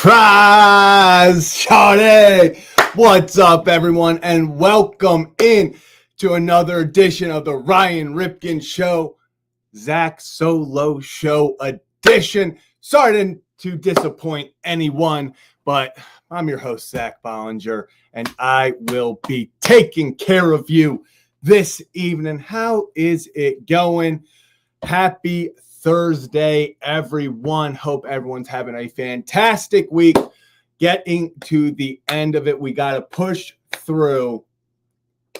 Surprise! Shawty! What's up, everyone, and welcome in to another edition of the Ryan Ripken Show, Zach Solo Show edition. Sorry to disappoint anyone, but I'm your host, Zach Bollinger, and I will be taking care of you this evening. How is it going? Happy Thursday, everyone. Hope everyone's having a fantastic week. Getting to the end of it, we got to push through.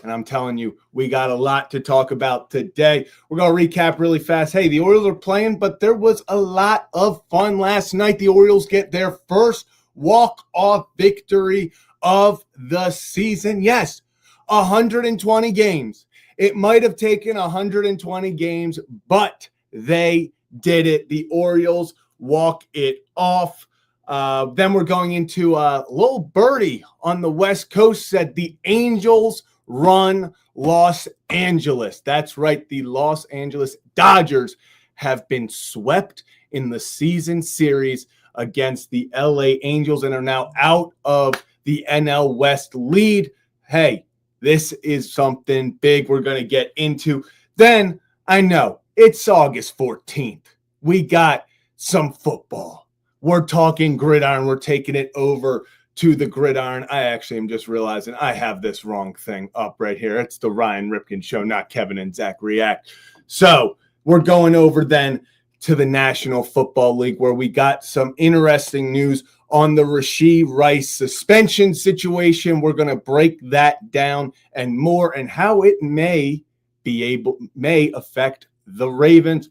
And I'm telling you, we got a lot to talk about today. We're going to recap really fast. Hey, the Orioles are playing, but there was a lot of fun last night. The Orioles get their first walk-off victory of the season. Yes, 120 games. It might have taken 120 games, but they did it. The Orioles walk it off. Then we're going into a little birdie on the West Coast said the Angels run Los Angeles. That's right. The Los Angeles Dodgers have been swept in the season series against the LA Angels and are now out of the NL West lead. Hey, this is something big we're going to get into. Then I know it's August 14th. We got some football. We're talking gridiron. We're taking it over to the gridiron. I actually am just realizing I have this wrong thing up right here. It's the Ryan Ripken Show, not Kevin and Zach React. So we're going over then to the National Football League where we got some interesting news on the Rashee Rice suspension situation. We're going to break that down and more and how it may affect the Ravens.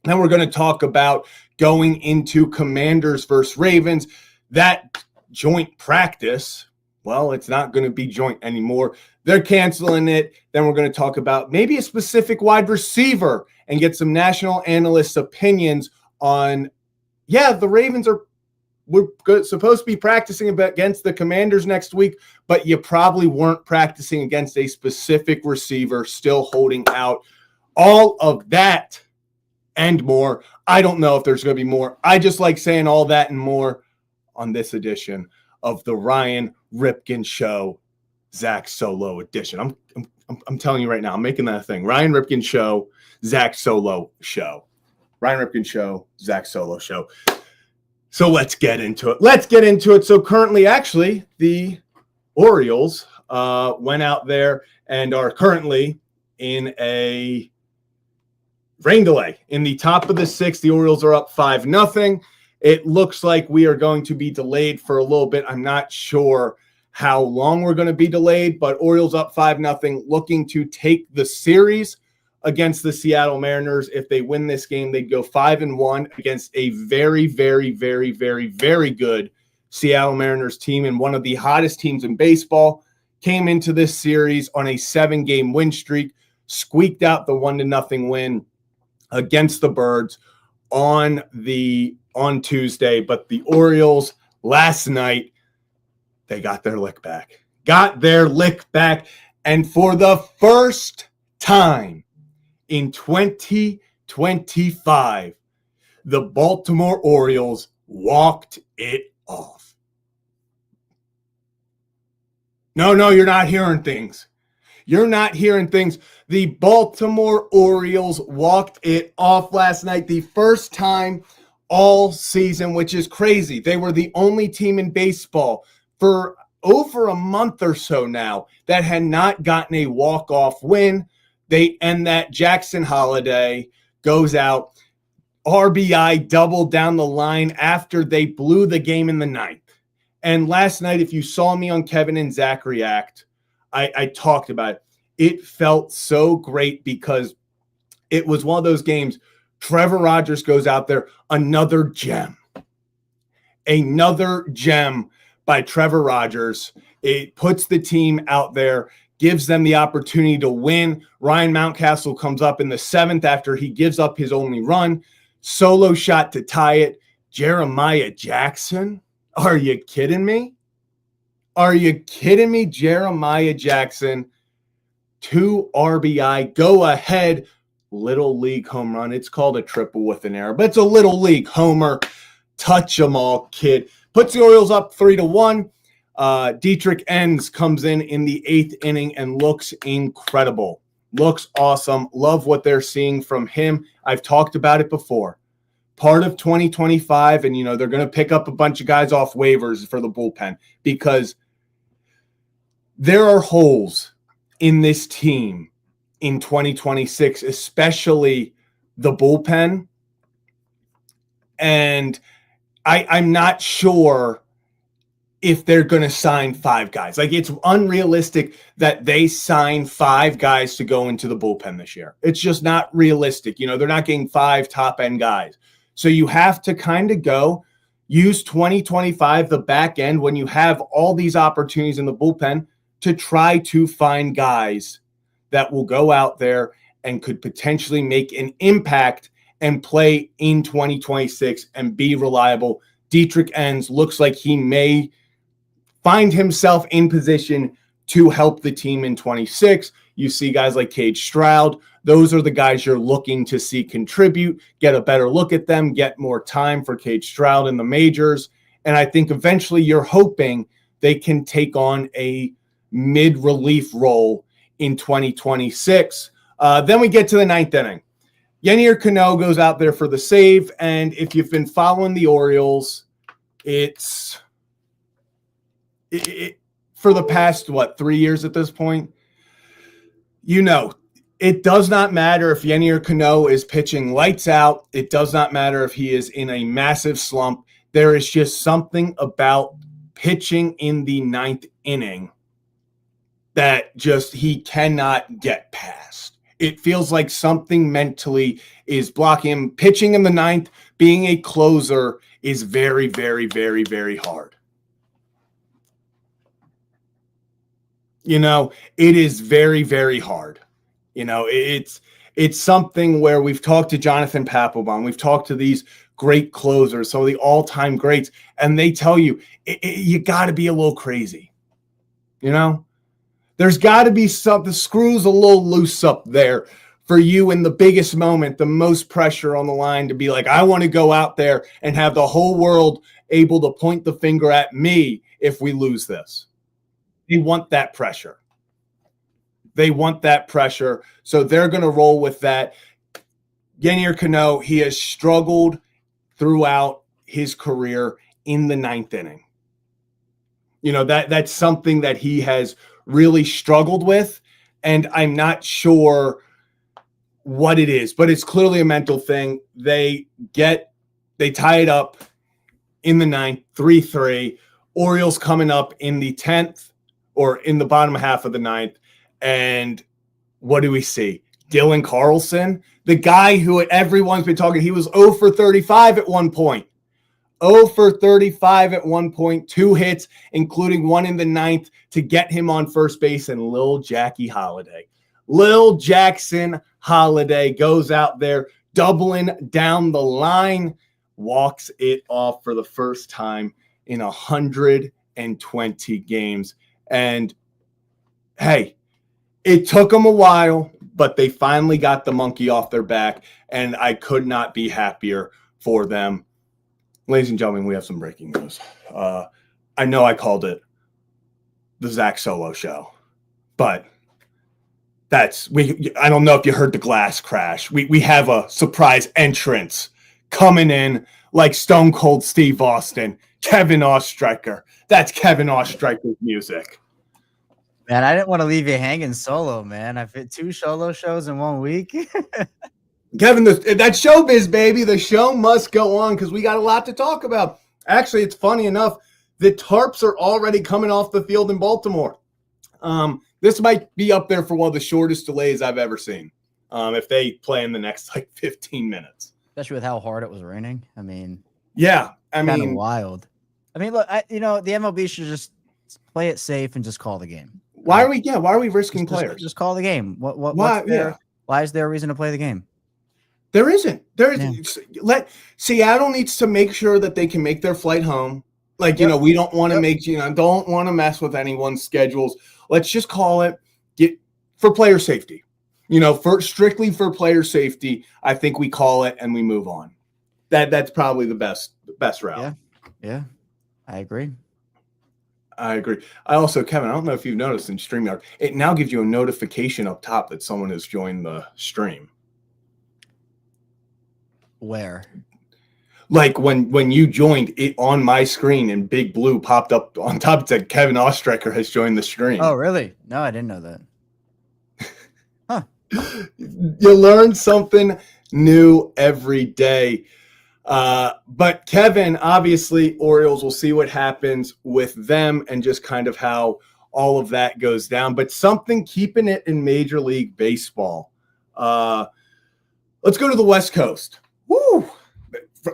Then we're going to talk about going into Commanders versus Ravens. That joint practice, well, it's not going to be joint anymore. They're canceling it. Then we're going to talk about maybe a specific wide receiver and get some national analysts' opinions on, the Ravens we're supposed to be practicing against the Commanders next week, but you probably weren't practicing against a specific receiver, still holding out. All of that and more. I don't know if there's going to be more. I just like saying all that and more on this edition of the Ryan Ripken Show, Zach Solo edition. I'm telling you right now, I'm making that a thing. Ryan Ripken Show, Zach Solo Show. Ryan Ripken Show, Zach Solo Show. So let's get into it. So currently, actually, the Orioles went out there and are currently in a rain delay. In the top of the sixth, the Orioles are up 5-0. It looks like we are going to be delayed for a little bit. I'm not sure how long we're going to be delayed, but Orioles up 5-0, looking to take the series against the Seattle Mariners. If they win this game, they'd go 5-1 against a very, very, very, very, very good Seattle Mariners team and one of the hottest teams in baseball. Came into this series on a 7-game win streak, squeaked out the 1-0 win against the Birds on Tuesday. But the Orioles last night, they got their lick back. And for the first time in 2025, the Baltimore Orioles walked it off. No, you're not hearing things. The Baltimore Orioles walked it off last night, the first time all season, which is crazy. They were the only team in baseball for over a month or so now that had not gotten a walk-off win. They end that. Jackson Holiday goes out. RBI double down the line after they blew the game in the ninth. And last night, if you saw me on Kevin and Zach React, I talked about it. It felt so great because it was one of those games. Trevor Rogers goes out there, another gem by Trevor Rogers. It puts the team out there, gives them the opportunity to win. Ryan Mountcastle comes up in the seventh after he gives up his only run. Solo shot to tie it. Jeremiah Jackson? Are you kidding me? Jeremiah Jackson, 2 RBI, go ahead, little league home run. It's called a triple with an error, but it's a little league homer. Touch 'em all, kid. puts the Orioles up 3-1. Dietrich Enns comes in the 8th inning and looks incredible. Looks awesome. Love what they're seeing from him. I've talked about it before. Part of 2025, and they're going to pick up a bunch of guys off waivers for the bullpen because there are holes in this team in 2026, especially the bullpen. And I'm not sure if they're going to sign 5 guys. Like, it's unrealistic that they sign 5 guys to go into the bullpen this year. It's just not realistic. They're not getting 5 top-end guys. So you have to kind of use 2025, the back end, when you have all these opportunities in the bullpen, to try to find guys that will go out there and could potentially make an impact and play in 2026 and be reliable. Dietrich Enns looks like he may find himself in position to help the team in 26. You see guys like Cade Stroud. Those are the guys you're looking to see contribute, get a better look at them, get more time for Cade Stroud in the majors. And I think eventually you're hoping they can take on a mid-relief role in 2026. Then we get to the 9th inning. Yennier Cano goes out there for the save. And if you've been following the Orioles, it's for the past, 3 years at this point, it does not matter if Yennier Cano is pitching lights out. It does not matter if he is in a massive slump. There is just something about pitching in the 9th inning that just he cannot get past. It feels like something mentally is blocking him. Pitching in the 9th, being a closer, is very, very, very, very hard. It is very, very hard. It's something where we've talked to Jonathan Papelbon. We've talked to these great closers, some of the all-time greats, and they tell you, you got to be a little crazy. There's got to be the screws a little loose up there for you in the biggest moment, the most pressure on the line, to be like, I want to go out there and have the whole world able to point the finger at me if we lose this. They want that pressure. So they're going to roll with that. Yennier Cano, he has struggled throughout his career in the 9th inning. That's something that he has really struggled with, and I'm not sure what it is, but it's clearly a mental thing. They tie it up in the 9th, 3-3. Orioles coming up in the 10th, or in the bottom half of the 9th, and what do we see? Dylan Carlson, the guy who everyone's been talking, he was 0 for 35 at one point. 0 for 35 at one point, 2 hits, including one in the 9th to get him on first base, and Lil Jackson Holiday goes out there, doubling down the line, walks it off for the first time in 120 games. And hey, it took them a while, but they finally got the monkey off their back, and I could not be happier for them. Ladies and gentlemen, we have some breaking news. I know I called it the Zach Solo show, but I don't know if you heard the glass crash. We have a surprise entrance coming in like Stone Cold Steve Austin, Kevin Oestreicher. That's Kevin Oestreicher's music. Man, I didn't want to leave you hanging solo, man. I've hit 2 solo shows in 1 week. Kevin, that's showbiz, baby. The show must go on because we got a lot to talk about. Actually, it's funny enough, the tarps are already coming off the field in Baltimore. This might be up there for one of the shortest delays I've ever seen, if they play in the next 15 minutes. Especially with how hard it was raining. I mean, yeah, kind of wild. I mean, look, the MLB should just play it safe and just call the game. Why are we risking players? Just call the game. Why is there a reason to play the game? There isn't. Seattle needs to make sure that they can make their flight home. We don't want to don't want to mess with anyone's schedules. Let's just call it for player safety. Strictly for player safety, I think we call it and we move on. That's probably the best route. Yeah. I agree. I agree. I also, Kevin, I don't know if you've noticed in StreamYard, it now gives you a notification up top that someone has joined the stream. Where? Like when you joined, it on my screen in big blue popped up on top. It said Kevin Ostrecker has joined the stream. Oh, really? No, I didn't know that. Huh. You learn something new every day. But Kevin, obviously, Orioles, will see what happens with them and just kind of how all of that goes down. But something keeping it in Major League Baseball. Let's go to the West Coast. Woo!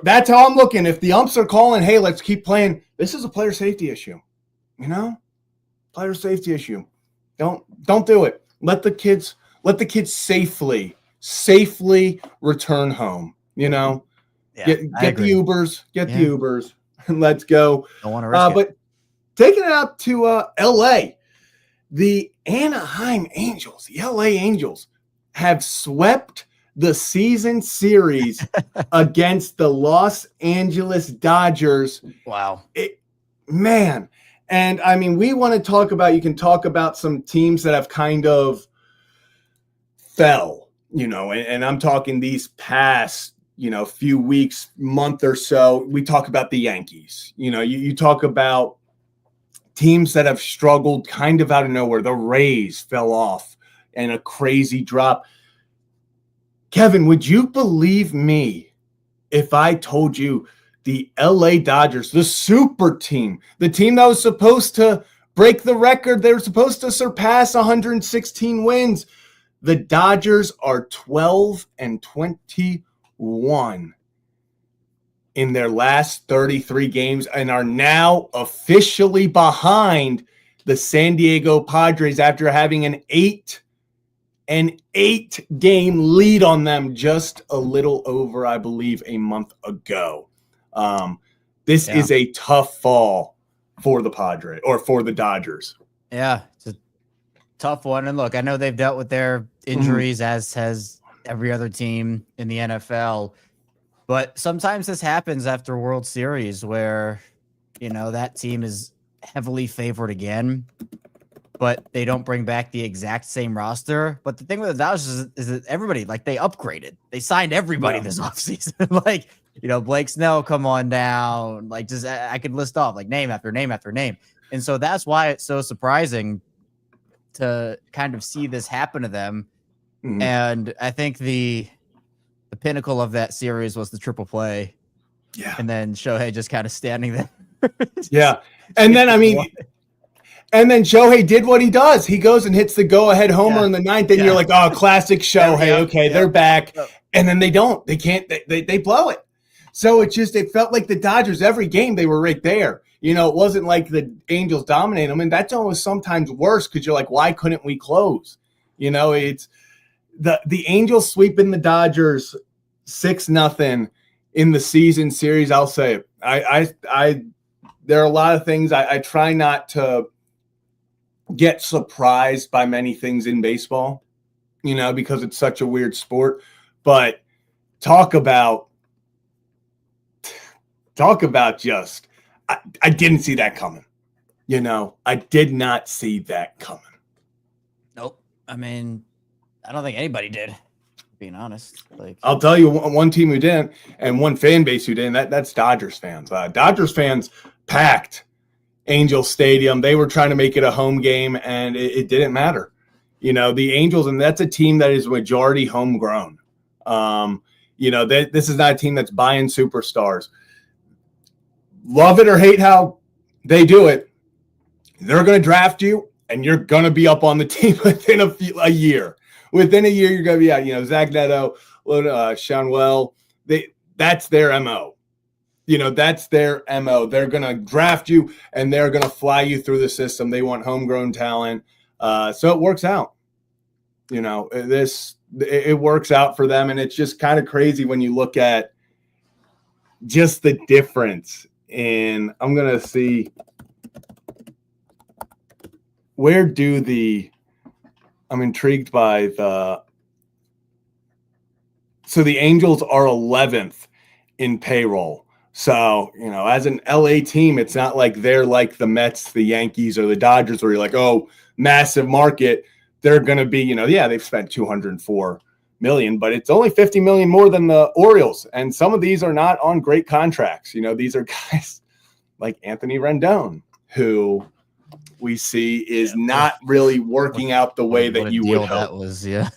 That's how I'm looking. If the umps are calling, hey, let's keep playing. This is a player safety issue. Player safety issue. Don't do it. Let the kids safely return home. Yeah, Get the Ubers, and let's go. Don't want to risk it. But taking it out to LA, the Anaheim Angels, the LA Angels, have swept the season series against the Los Angeles Dodgers. Wow. Man. And I mean, we want to talk about, you can talk about some teams that have kind of fell, and I'm talking these past, few weeks, month or so. We talk about the Yankees. You talk about teams that have struggled kind of out of nowhere. The Rays fell off and a crazy drop. Kevin, would you believe me if I told you the LA Dodgers, the super team, the team that was supposed to break the record, they were supposed to surpass 116 wins. The Dodgers are 12-21 in their last 33 games and are now officially behind the San Diego Padres after having an 8-game lead on them just a little over, I believe, a month ago. This is a tough fall for the Padres or for the Dodgers. Yeah, it's a tough one. And look, I know they've dealt with their injuries as has every other team in the NFL. But sometimes this happens after World Series where, that team is heavily favored again, but they don't bring back the exact same roster. But the thing with the Dodgers is that everybody, they upgraded. They signed everybody this offseason. Blake Snell, come on down. I could list off name after name after name. And so that's why it's so surprising to kind of see this happen to them. Mm-hmm. And I think the pinnacle of that series was the triple play. Yeah. And then Shohei just kind of standing there. Yeah. And then, and then Shohei did what he does. He goes and hits the go-ahead homer in the ninth, and you're like, oh, classic Shohei. They're back. And then they don't. They can't. They blow it. So it felt like the Dodgers, every game, they were right there. It wasn't like the Angels dominate them. And that's almost sometimes worse because you're like, why couldn't we close? It's the Angels sweeping the Dodgers 6-0 in the season series. I'll say it. There are a lot of things I try not to get surprised by many things in baseball, because it's such a weird sport. But talk about just, I didn't see that coming. I did not see that coming. Nope. I mean, I don't think anybody did, being honest. I'll tell you one team who didn't and one fan base who didn't. That's Dodgers fans. Dodgers fans packed Angel Stadium. They were trying to make it a home game, and it didn't matter. The Angels, and that's a team that is majority homegrown. This is not a team that's buying superstars. Love it or hate how they do it, they're going to draft you, and you're going to be up on the team within a year. Within a year, you're going to be out. Zach Neto, Shanwell, that's their MO. That's their MO. They're going to draft you, and they're going to fly you through the system. They want homegrown talent. So it works out. It works out for them, and it's just kind of crazy when you look at just the difference in, I'm going to see, I'm intrigued by so the Angels are 11th in payroll. So, as an LA team, it's not like they're like the Mets, the Yankees, or the Dodgers, where you're like, oh, massive market. They're going to be, they've spent $204 million, but it's only $50 million more than the Orioles. And some of these are not on great contracts. These are guys like Anthony Rendon, who we see is not really working out the way that you would hope. That was, yeah.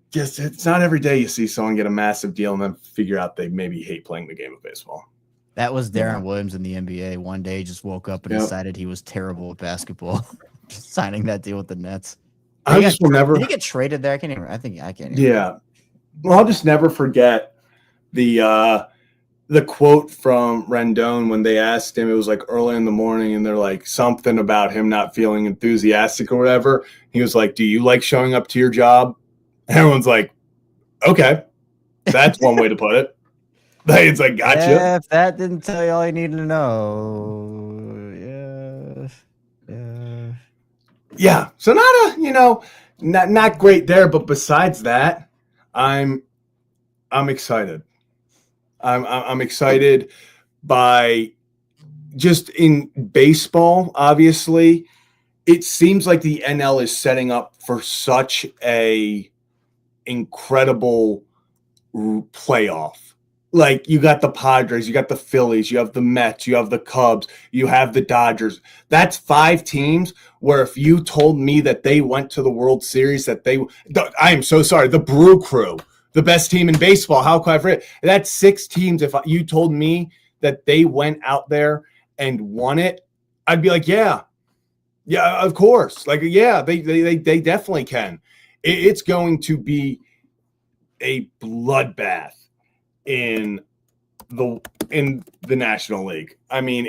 Just, it's not every day you see someone get a massive deal and then figure out they maybe hate playing the game of baseball. That was Darren Williams in the NBA. One day just woke up and decided he was terrible at basketball. Signing that deal with the Nets. Did he get traded there? I can't even. Yeah. Well, I'll just never forget the quote from Rendon when they asked him. It was like early in the morning, and they're like something about him not feeling enthusiastic or whatever. He was like, "Do you like showing up to your job?" And everyone's like, "Okay, that's one way to put it." It's like, gotcha. Yeah, if that didn't tell you all you needed to know, yeah. So not great there. But besides that, I'm excited. I'm excited by just in baseball. Obviously, it seems like the NL is setting up for such a incredible playoff. Like, you got the Padres, you got the Phillies, you have the Mets, you have the Cubs, you have the Dodgers. That's 5 teams where if you told me that they went to the World Series, I am so sorry, the Brew Crew, the best team in baseball, how could I forget? That's 6 teams. If you told me that they went out there and won it, I'd be like, yeah, of course. Like, yeah, they definitely can. It's going to be a bloodbath in the National League. I mean,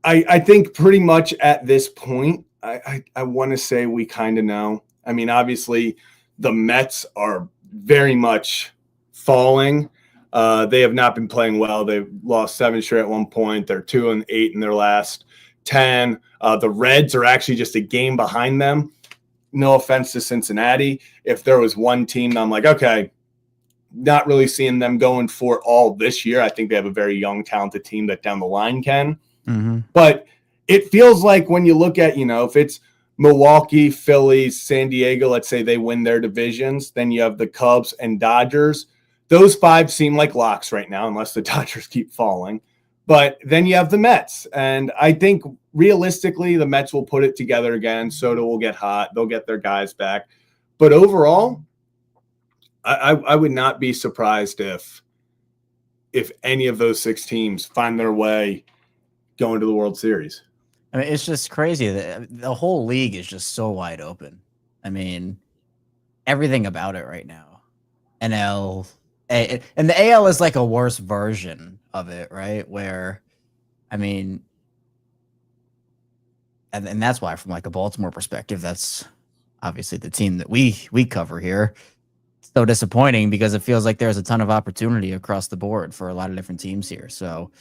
I think pretty much at this point, I want to say we kind of know. I mean, obviously the Mets are very much falling. They have not been playing well. They've lost 7 straight at one point. They're 2-8 in their last 10. The Reds are actually just a game behind them. No offense to Cincinnati. If there was one team, I'm like, okay, not really seeing them going for all this year. I think they have a very young, talented team that down the line can. Mm-hmm. But it feels like when you look at, if it's Milwaukee, Phillies, San Diego, let's say they win their divisions, then you have the Cubs and Dodgers. Those 5 seem like locks right now, unless the Dodgers keep falling. But then you have the Mets. And I think realistically, the Mets will put it together again. Soto will get hot. They'll get their guys back. But overall, I would not be surprised if any of those 6 teams find their way going to the World Series. I mean, it's just crazy. The whole league is just so wide open. I mean, everything about it right now. NL, and the AL is like a worse version of it, right? Where, I mean, and that's why, from like a Baltimore perspective, that's obviously the team that we cover here. So disappointing because it feels like there's a ton of opportunity across the board for a lot of different teams here. So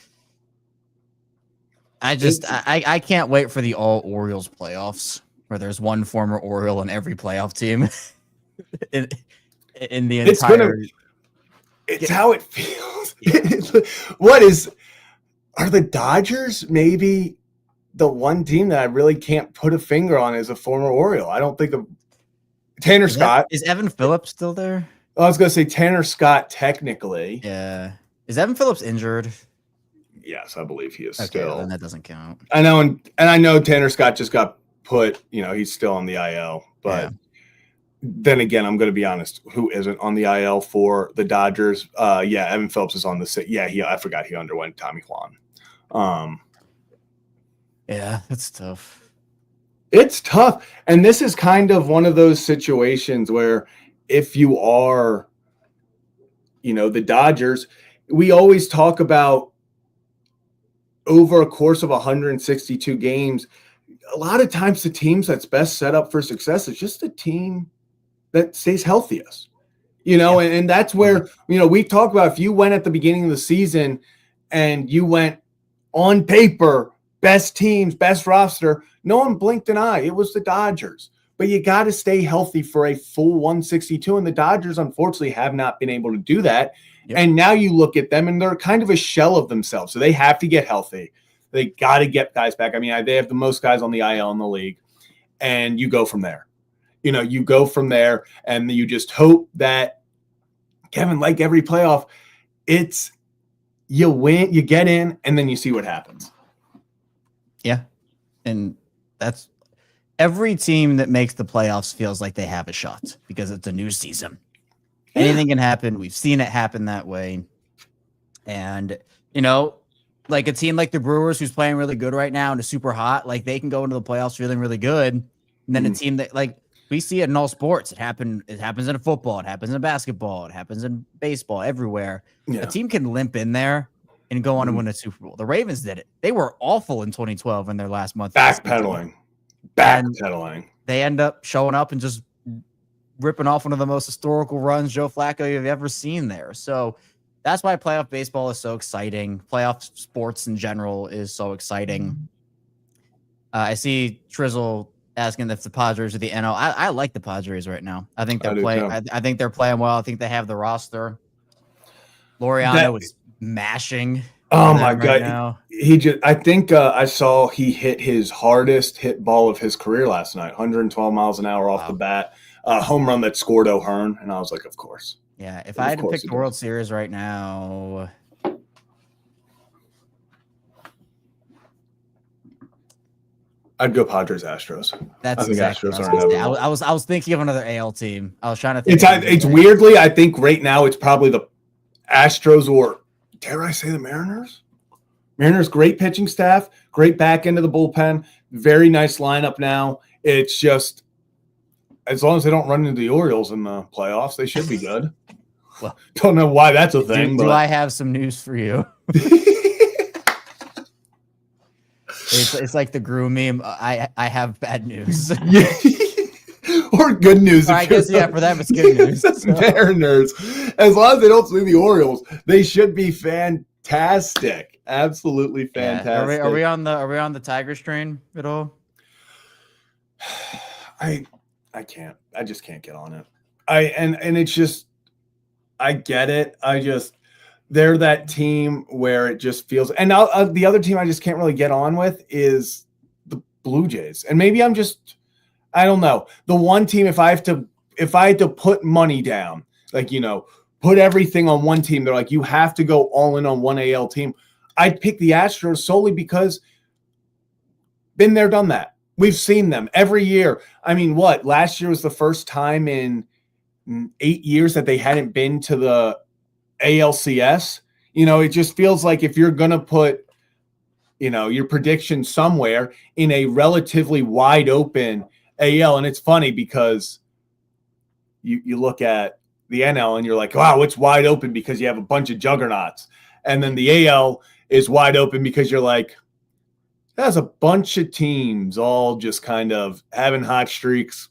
I can't wait for the all Orioles playoffs where there's one former Oriole in every playoff team in the entire. It's how it feels. Are the Dodgers maybe the one team that I really can't put a finger on as a former Oriole? I don't think Tanner Scott. Is Evan Phillips still there? I was going to say Tanner Scott technically. Yeah. Is Evan Phillips injured? Yes, I believe he is okay, still. Then that doesn't count. I know, and I know Tanner Scott just got put, he's still on the IL. But then again, I'm going to be honest, who isn't on the IL for the Dodgers? Evan Phillips is on the – I forgot he underwent Tommy Juan. Yeah, that's tough. It's tough. And this is kind of one of those situations where if you are, the Dodgers, we always talk about over a course of 162 games, a lot of times the teams that's best set up for success is just a team that stays healthiest, and that's where, we talk about if you went at the beginning of the season and you went on paper, best teams, best roster, no one blinked an eye. It was the Dodgers. but you got to stay healthy for a full 162. And the Dodgers, unfortunately, have not been able to do that. Yep. And now you look at them and they're kind of a shell of themselves. So they have to get healthy. They got to get guys back. I mean, they have the most guys on the IL in the league. And you go from there. You go from there and you just hope that, Kevin, like every playoff, it's you win, you get in, and then you see what happens. Yeah. And that's every team that makes the playoffs feels like they have a shot because it's a new season. Yeah. Anything can happen. We've seen it happen that way. And, like a team like the Brewers who's playing really good right now and is super hot, like they can go into the playoffs feeling really good. And then a team that like we see it in all sports. It happens in football. It happens in basketball. It happens in baseball, everywhere. Yeah. A team can limp in there and go on and win a Super Bowl. The Ravens did it. They were awful in 2012 in their last month. Backpedaling. They end up showing up and just ripping off one of the most historical runs Joe Flacco you've ever seen there. So that's why playoff baseball is so exciting. Playoff sports in general is so exciting. I see Trizzle asking if the Padres are the NL. I like the Padres right now. I think they're playing. I think they're playing well. I think they have the roster. Laureano is mashing. Oh my God! Now. I think I saw he hit his hardest hit ball of his career last night. 112 miles an hour off the bat. Home run that scored O'Hearn, and I was like, of course. Yeah, if I had to pick the World Series right now, I'd go Padres Astros. That's exactly Astros what I was thinking of another AL team. I was trying to think. It's weirdly, I think right now it's probably the Astros or dare I say the Mariners? Mariners, great pitching staff, great back end of the bullpen, very nice lineup now. It's just as long as they don't run into the Orioles in the playoffs, they should be good. Well, don't know why that's a thing. Do I have some news for you? It's like the Gru meme. I have bad news. Or good news. I guess, for them, it's good news. So. Mariners. As long as they don't see the Orioles, they should be fantastic. Absolutely fantastic. Yeah. Are we on the Tigers train at all? I can't. I just can't get on it. And it's just I get it. They're that team where it just feels, and the other team I just can't really get on with is the Blue Jays. And maybe I don't know. The one team, if I had to put money down, like, put everything on one team, they're like, you have to go all in on one AL team. I'd pick the Astros solely because been there, done that. We've seen them every year. I mean, last year was the first time in 8 years that they hadn't been to the ALCS. It just feels like if you're going to put, your prediction somewhere in a relatively wide open AL, and it's funny because you look at the NL and you're like, wow, it's wide open because you have a bunch of juggernauts. And then the AL is wide open because you're like, there's a bunch of teams all just kind of having hot streaks,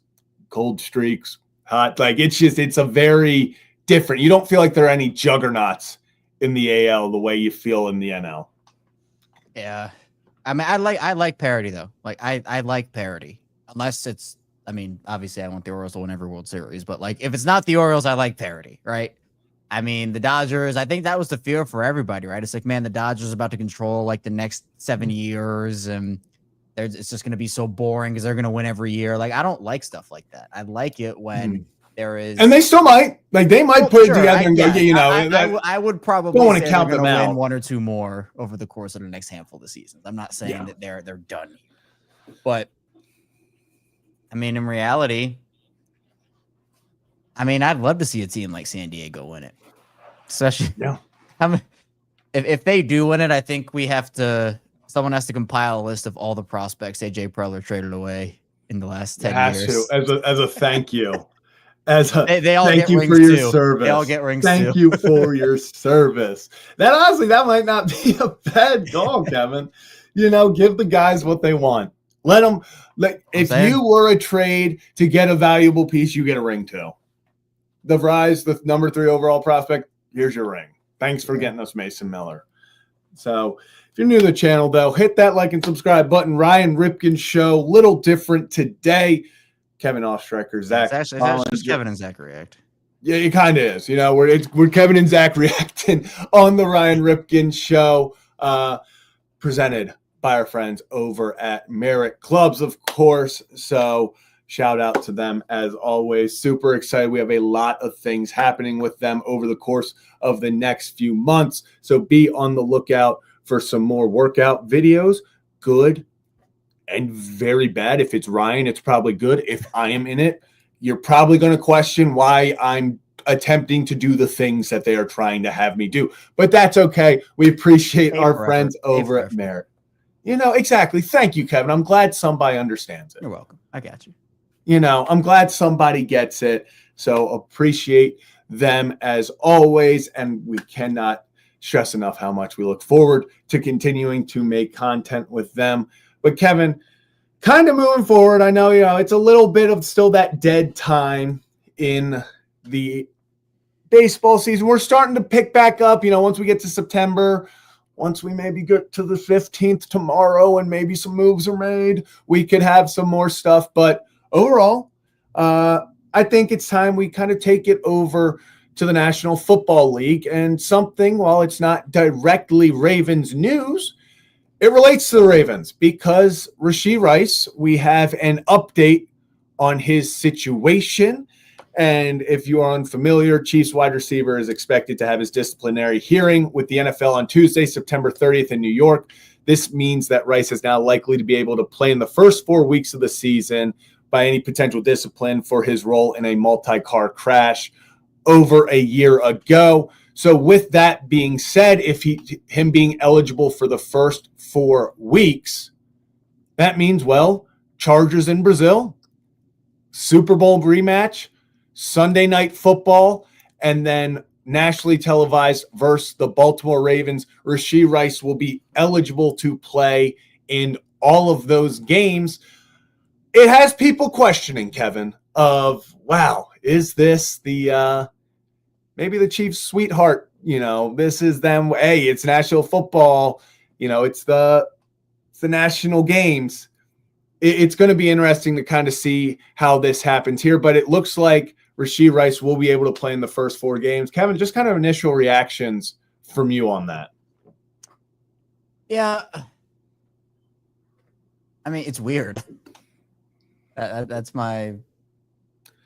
cold streaks, hot. Like it's a very different. You don't feel like there are any juggernauts in the AL the way you feel in the NL. Yeah. I mean, I like parity though. Like I like parity. Unless it's, obviously I want the Orioles to win every World Series, but like if it's not the Orioles, I like parity, right? I mean, the Dodgers, I think that was the fear for everybody, right? It's like, man, the Dodgers are about to control like the next 7 years, and it's just going to be so boring because they're going to win every year. Like, I don't like stuff like that. I like it when there is, and they still might, like, they might put it together and go, I would probably don't want to count them out. Win one or two more over the course of the next handful of seasons. I'm not saying that they're done here, but in reality, I'd love to see a team like San Diego win it. Especially, if they do win it, I think someone has to compile a list of all the prospects AJ Preller traded away in the last 10 years. As a thank you. They all thank get you rings for your too. service. They all get rings Thank too. you for your service. That might not be a bad goal, Kevin. Give the guys what they want. Let them. If you were a trade to get a valuable piece, you get a ring too. DeVries, the number 3 overall prospect, here's your ring. Thanks for getting us Mason Miller. So if you're new to the channel, though, hit that like and subscribe button. Ryan Ripken Show, little different today. Kevin Oestreicher, It's Zach. actually just Kevin and Zach react. Yeah, it kind of is. We're Kevin and Zach reacting on the Ryan Ripken Show, presented by our friends over at Merit Clubs, of course. So shout out to them as always. Super excited. We have a lot of things happening with them over the course of the next few months. So be on the lookout for some more workout videos. Good and very bad. If it's Ryan, it's probably good. If I am in it, you're probably going to question why I'm attempting to do the things that they are trying to have me do. But that's okay. We appreciate our friends over at Merit. Exactly. Thank you, Kevin. I'm glad somebody understands it. You're welcome. I got you. I'm glad somebody gets it. So appreciate them as always. And we cannot stress enough how much we look forward to continuing to make content with them. But Kevin, kind of moving forward, I know, it's a little bit of still that dead time in the baseball season. We're starting to pick back up, once we get to September, once we maybe get to the 15th tomorrow and maybe some moves are made, we could have some more stuff. But overall, I think it's time we kind of take it over to the National Football League, and something, while it's not directly Ravens news, it relates to the Ravens because Rashee Rice, we have an update on his situation. And if you are unfamiliar, Chiefs wide receiver is expected to have his disciplinary hearing with the NFL on Tuesday, September 30th in New York. This means that Rice is now likely to be able to play in the first 4 weeks of the season by any potential discipline for his role in a multi-car crash over a year ago. So with that being said, if him being eligible for the first 4 weeks, that means, Chargers in Brazil, Super Bowl rematch, Sunday Night Football, and then nationally televised versus the Baltimore Ravens. Rashee Rice will be eligible to play in all of those games. It has people questioning, Kevin, of, wow, is this the maybe the Chiefs' sweetheart? This is them. Hey, it's national football. It's the national games. It's going to be interesting to kind of see how this happens here, but it looks like Rashee Rice will be able to play in the first 4 games. Kevin, just kind of initial reactions from you on that. Yeah. I mean, it's weird. That's my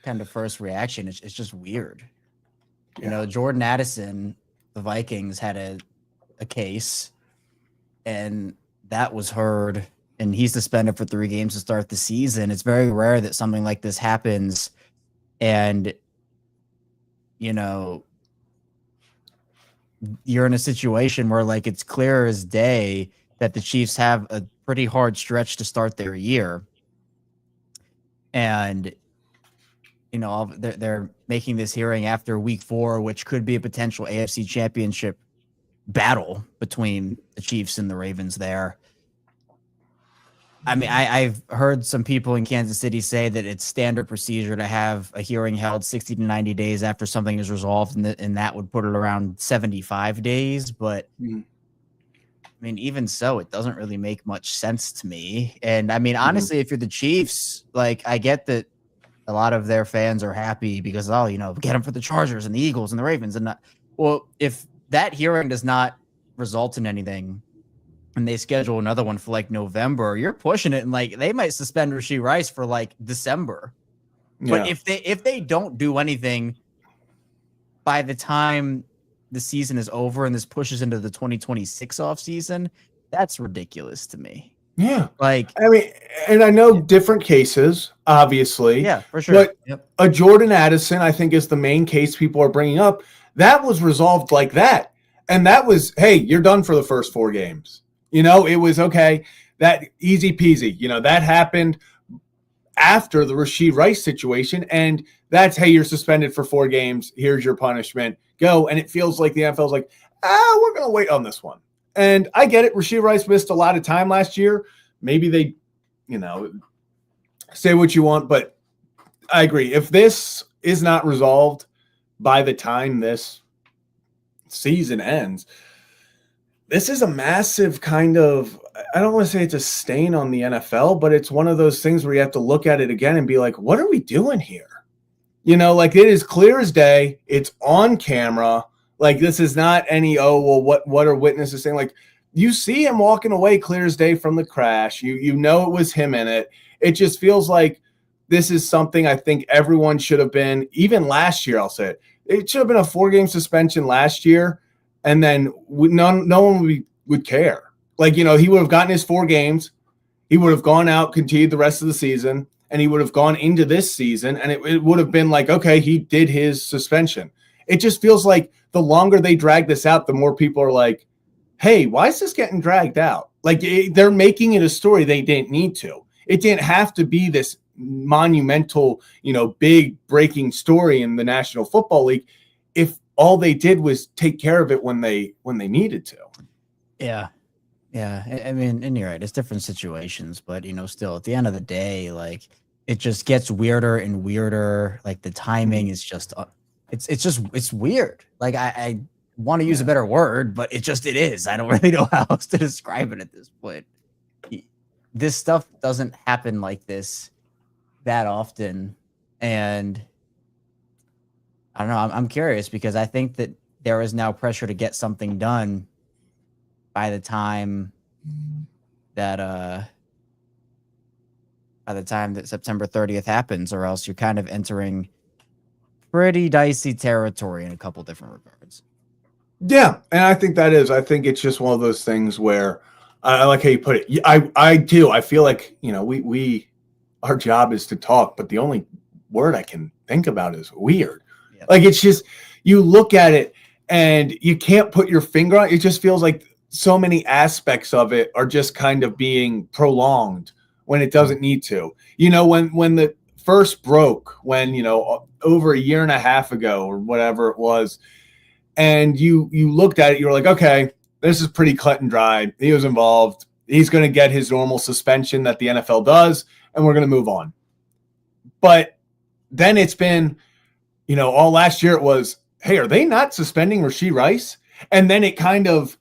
kind of first reaction. It's just weird. Yeah. Jordan Addison, the Vikings, had a case, and that was heard, and he's suspended for 3 games to start the season. It's very rare that something like this happens. And, you're in a situation where, it's clear as day that the Chiefs have a pretty hard stretch to start their year. And, they're making this hearing after week 4, which could be a potential AFC championship battle between the Chiefs and the Ravens there. I mean, I've heard some people in Kansas City say that it's standard procedure to have a hearing held 60 to 90 days after something is resolved, and that would put it around 75 days. But, I mean, even so, it doesn't really make much sense to me. And, I mean, honestly, if you're the Chiefs, I get that a lot of their fans are happy because, get them for the Chargers and the Eagles and the Ravens. And if that hearing does not result in anything, and they schedule another one for November, you're pushing it, and they might suspend Rashee Rice for December. Yeah. But if they don't do anything by the time the season is over and this pushes into the 2026 offseason, that's ridiculous to me. Yeah. I mean, and I know different cases, obviously. Yeah, for sure. But a Jordan Addison, I think, is the main case people are bringing up. That was resolved like that. And that was, hey, you're done for the first 4 games. It was okay. That easy peasy. That happened after the Rashee Rice situation. And that's, hey, you're suspended for 4 games. Here's your punishment. Go. And it feels like the NFL's like, we're going to wait on this one. And I get it. Rashee Rice missed a lot of time last year. Maybe they, say what you want. But I agree. If this is not resolved by the time this season ends, this is a massive kind of, I don't want to say it's a stain on the NFL, but it's one of those things where you have to look at it again and be like, what are we doing here? Like it is clear as day. It's on camera. Like this is not any, what are witnesses saying? Like you see him walking away clear as day from the crash. You know it was him in it. It just feels like this is something I think everyone should have been, even last year, I'll say it. It should have been a 4-game suspension last year, and then no one would care. Like, he would have gotten his 4 games. He would have gone out, continued the rest of the season, and he would have gone into this season, and it would have been like, okay, he did his suspension. It just feels like the longer they drag this out, the more people are like, hey, why is this getting dragged out? Like, they're making it a story they didn't need to. It didn't have to be this monumental, big breaking story in the National Football League if all they did was take care of it when they needed to. Yeah. I mean, and you're right. It's different situations, but still at the end of the day, like it just gets weirder and weirder. Like the timing is just, it's weird. Like I want to use a better word, but it is. I don't really know how else to describe it at this point. This stuff doesn't happen like this that often. And I don't know. I'm curious because I think that there is now pressure to get something done by the time that September 30th happens, or else you're kind of entering pretty dicey territory in a couple different regards. Yeah, and I think I think it's just one of those things where I like how you put it. I do. I feel like, we our job is to talk, but the only word I can think about is weird. Yeah. Like it's just, you look at it and you can't put your finger on it. It just feels like so many aspects of it are just kind of being prolonged when it doesn't need to. When the first broke, when, over a year and a half ago or whatever it was, and you looked at it, you were like, okay, this is pretty cut and dry. He was involved. He's going to get his normal suspension that the NFL does, and we're going to move on. But then it's been, all last year it was, hey, are they not suspending Rashee Rice? And then it kind of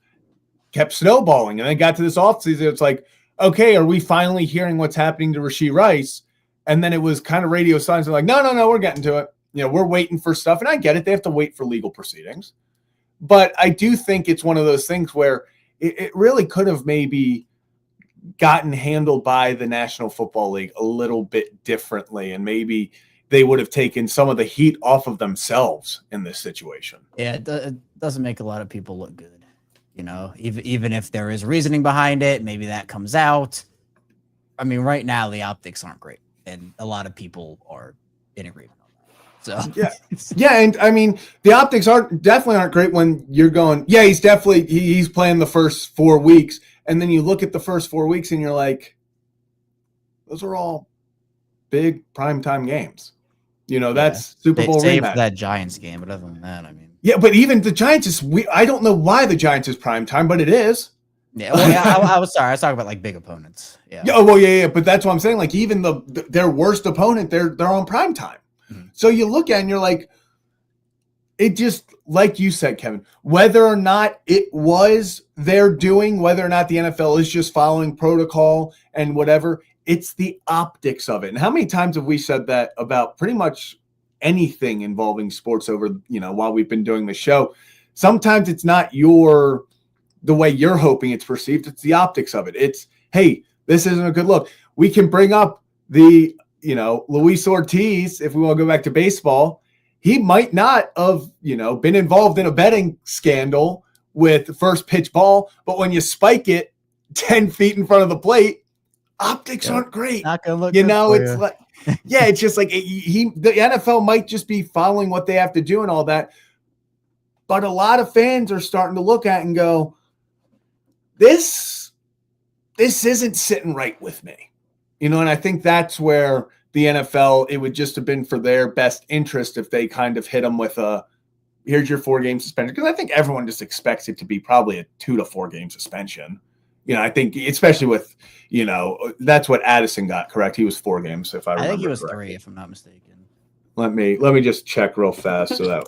kept snowballing. And then got to this offseason. It's like, okay, are we finally hearing what's happening to Rashee Rice? And then it was kind of radio silence. Like, no, we're getting to it. We're waiting for stuff. And I get it. They have to wait for legal proceedings. But I do think it's one of those things where it really could have maybe gotten handled by the National Football League a little bit differently. And maybe they would have taken some of the heat off of themselves in this situation. Yeah, it doesn't make a lot of people look good. Even if there is reasoning behind it, maybe that comes out. I mean, right now the optics aren't great, and a lot of people are in agreement on that. So yeah, and I mean the optics definitely aren't great when you're going, yeah, he's playing the first 4 weeks, and then you look at the first 4 weeks and you're like, those are all big primetime games. That's Super Bowl save rematch. That Giants game, but other than that, I mean. Yeah, but even the Giants I don't know why the Giants is prime time, but it is. Yeah, well, yeah, I was sorry. I was talking about like big opponents. Yeah. Yeah. But that's what I'm saying. Like even their worst opponent, they're on prime time. Mm-hmm. So you look at it and you're like, it just, like you said, Kevin, whether or not it was their doing, whether or not the NFL is just following protocol and whatever, it's the optics of it. And how many times have we said that about pretty much anything involving sports over, while we've been doing the show? Sometimes it's not the way you're hoping it's perceived. It's the optics of it. It's, hey, this isn't a good look. We can bring up the, Luis Ortiz, if we want to go back to baseball. He might not have, been involved in a betting scandal with the first pitch ball, but when you spike it 10 feet in front of the plate, optics aren't great. Not gonna look it's like, yeah, it's just like the NFL might just be following what they have to do and all that. But a lot of fans are starting to look at it and go, this isn't sitting right with me. And I think that's where the NFL, it would just have been for their best interest if they kind of hit them with here's your 4-game suspension. Because I think everyone just expects it to be probably a 2 to 4 game suspension. I think especially with, that's what Addison got, correct? He was 4 games, if I remember. I think he was correctly. 3, if I'm not mistaken. Let me just check real fast so that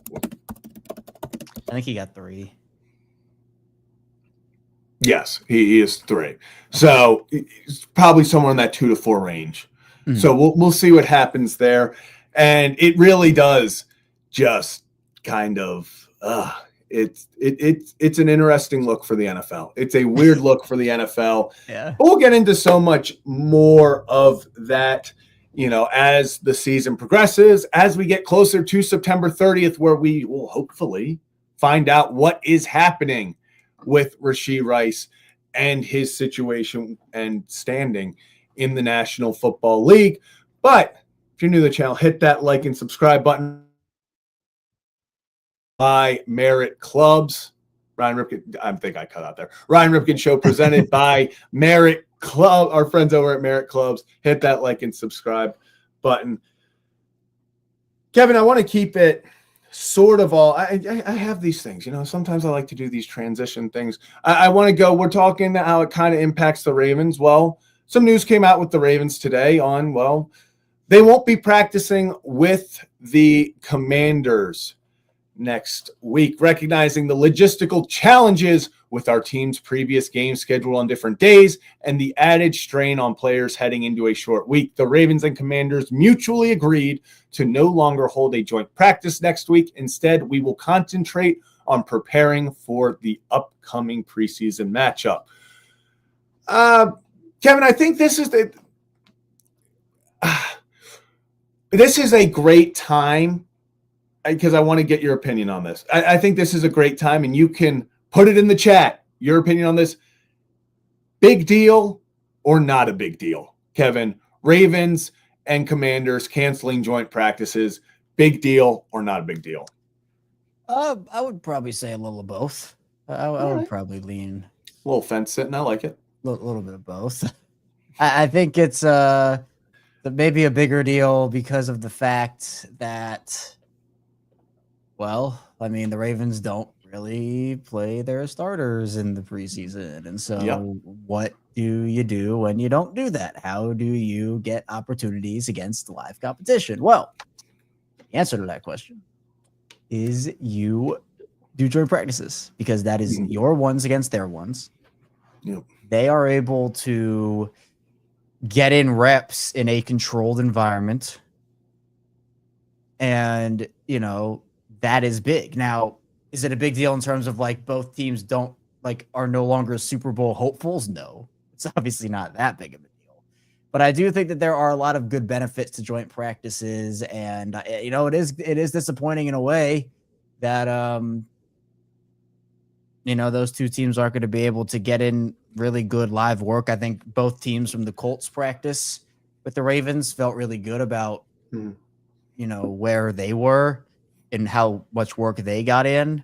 I think he got 3. Yes, he is 3. So it's probably somewhere in that 2 to 4 range. Mm. So we'll see what happens there. And it really does just kind of it's an interesting look for the NFL. It's a weird look for the NFL. Yeah. But we'll get into so much more of that, as the season progresses, as we get closer to September 30th, where we will hopefully find out what is happening with Rashee Rice and his situation and standing in the National Football League. But if you're new to the channel, hit that like and subscribe button. By Merit Clubs. Ryan Ripken, I think I cut out there. Ryan Ripken Show presented by Merit Club, our friends over at Merit Clubs. Hit that like and subscribe button. Kevin, I want to keep it sort of all. I have these things, sometimes I like to do these transition things. I want to go, we're talking how it kind of impacts the Ravens. Well, some news came out with the Ravens today on, they won't be practicing with the Commanders next week, recognizing the logistical challenges with our team's previous games scheduled on different days and the added strain on players heading into a short week. The Ravens and Commanders mutually agreed to no longer hold a joint practice next week. Instead, we will concentrate on preparing for the upcoming preseason matchup. Kevin, I think this is a great time, because I want to get your opinion on this. I think this is a great time, and you can put it in the chat, your opinion on this. Big deal or not a big deal, Kevin? Ravens and Commanders canceling joint practices, big deal or not a big deal? I would probably say a little of both. I would probably lean a little fence sitting. I like it. A little bit of both. I think it's maybe a bigger deal because of the fact that, the Ravens don't really play their starters in the preseason. And so what do you do when you don't do that? How do you get opportunities against live competition? Well, the answer to that question is you do joint practices, because that is your ones against their ones. Yep. They are able to get in reps in a controlled environment. And, that is big. Now, is it a big deal in terms of both teams are no longer Super Bowl hopefuls? No, it's obviously not that big of a deal. But I do think that there are a lot of good benefits to joint practices, and it is disappointing in a way that those two teams aren't going to be able to get in really good live work. I think both teams from the Colts practice with the Ravens felt really good about where they were and how much work they got in.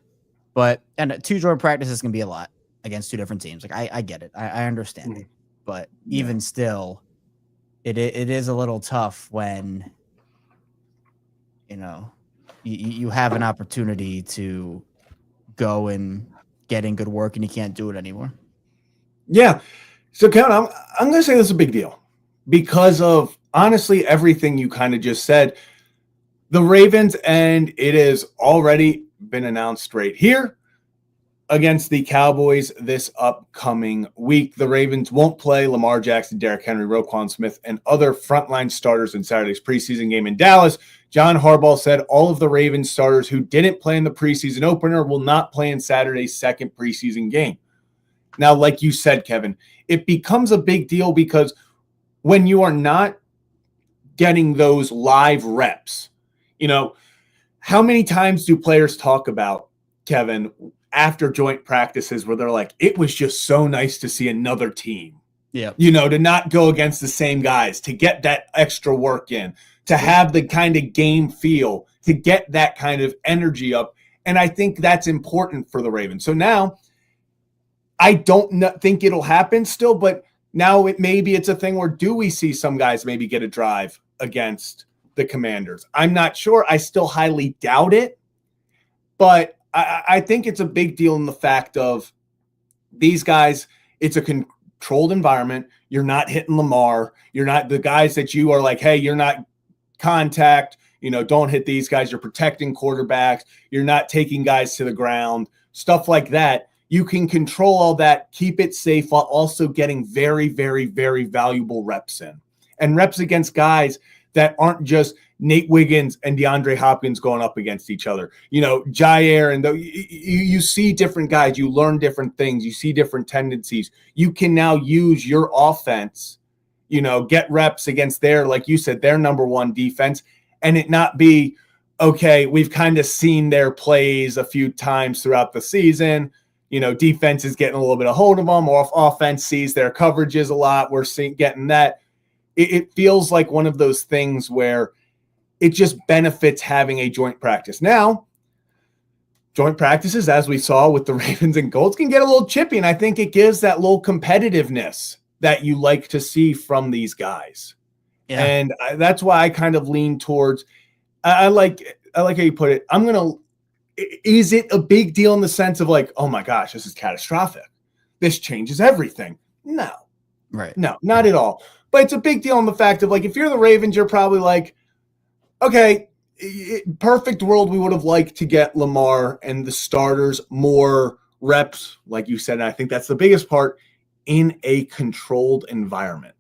And 2 joint practices can be a lot against 2 different teams. I get it. I understand it. But even still, it is a little tough when, you have an opportunity to go and get in good work and you can't do it anymore. Yeah. So, Kevin, I'm going to say this is a big deal because of, honestly, everything you kind of just said. The Ravens, and it has already been announced right here, against the Cowboys this upcoming week. The Ravens won't play Lamar Jackson, Derrick Henry, Roquan Smith, and other frontline starters in Saturday's preseason game in Dallas. John Harbaugh said all of the Ravens starters who didn't play in the preseason opener will not play in Saturday's second preseason game. Now, like you said, Kevin, it becomes a big deal because when you are not getting those live reps, how many times do players talk about, Kevin, after joint practices where they're like, it was just so nice to see another team, to not go against the same guys, to get that extra work in, to have the kind of game feel, to get that kind of energy up. And I think that's important for the Ravens. So now I don't think it'll happen still, but now maybe it's a thing where do we see some guys maybe get a drive against the Commanders? I'm not sure. I still highly doubt it, but I think it's a big deal in the fact of these guys. It's a controlled environment. You're not hitting Lamar. You're not the guys that you are like, hey, you're not contact, don't hit these guys. You're protecting quarterbacks. You're not taking guys to the ground, stuff like that. you can control all that, keep it safe while also getting very, very, very valuable reps in. And reps against guys that aren't just Nate Wiggins and DeAndre Hopkins going up against each other. Jair, and you see different guys, you learn different things, you see different tendencies. You can now use your offense, get reps against like you said, their number one defense, and it not be, okay, we've kind of seen their plays a few times throughout the season. Defense is getting a little bit of hold of them, or offense sees their coverages a lot. We're getting that. It feels like one of those things where it just benefits having a joint practice. Now, joint practices, as we saw with the Ravens and Colts, can get a little chippy, and I think it gives that little competitiveness that you like to see from these guys. Yeah. And that's why I kind of lean towards I like how you put it. Is it a big deal in the sense of like, oh my gosh, this is catastrophic, this changes everything? No. Right. No, not at all. But it's a big deal in the fact of like, if you're the Ravens, you're probably like, okay, perfect world, we would have liked to get Lamar and the starters more reps, like you said. And I think that's the biggest part, in a controlled environment.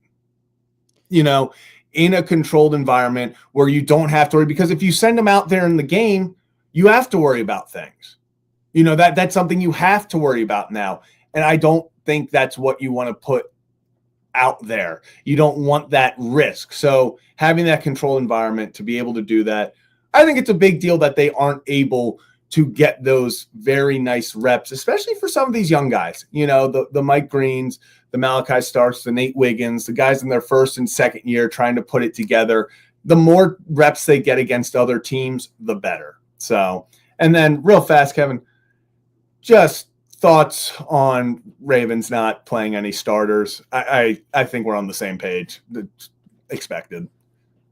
In a controlled environment where you don't have to worry, because if you send them out there in the game, you have to worry about things. That's something you have to worry about now. And I don't think that's what you want to put out there. You don't want that risk. So having that controlled environment to be able to do that, I think it's a big deal that they aren't able to get those very nice reps, especially for some of these young guys, the Mike Greens, the Malachi Starks, the Nate Wiggins, the guys in their first and second year trying to put it together. The more reps they get against other teams, the better. So, and then real fast, Kevin, just thoughts on Ravens not playing any starters. I think we're on the same page. It's expected.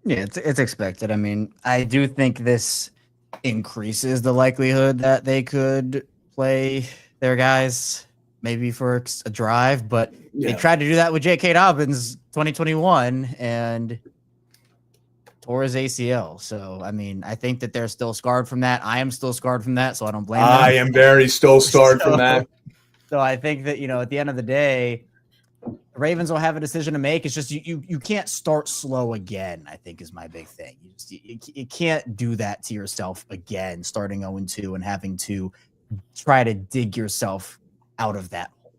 Yeah, it's expected. I mean, I do think this increases the likelihood that they could play their guys maybe for a drive, but they tried to do that with J.K. Dobbins 2021 and tore his ACL. So, I mean, I think that they're still scarred from that. I am still scarred from that, so I don't blame them. I am very still scarred from that. So I think that, at the end of the day, the Ravens will have a decision to make. It's just you can't start slow again, I think, is my big thing. You can't do that to yourself again, starting 0-2 and having to try to dig yourself out of that hole.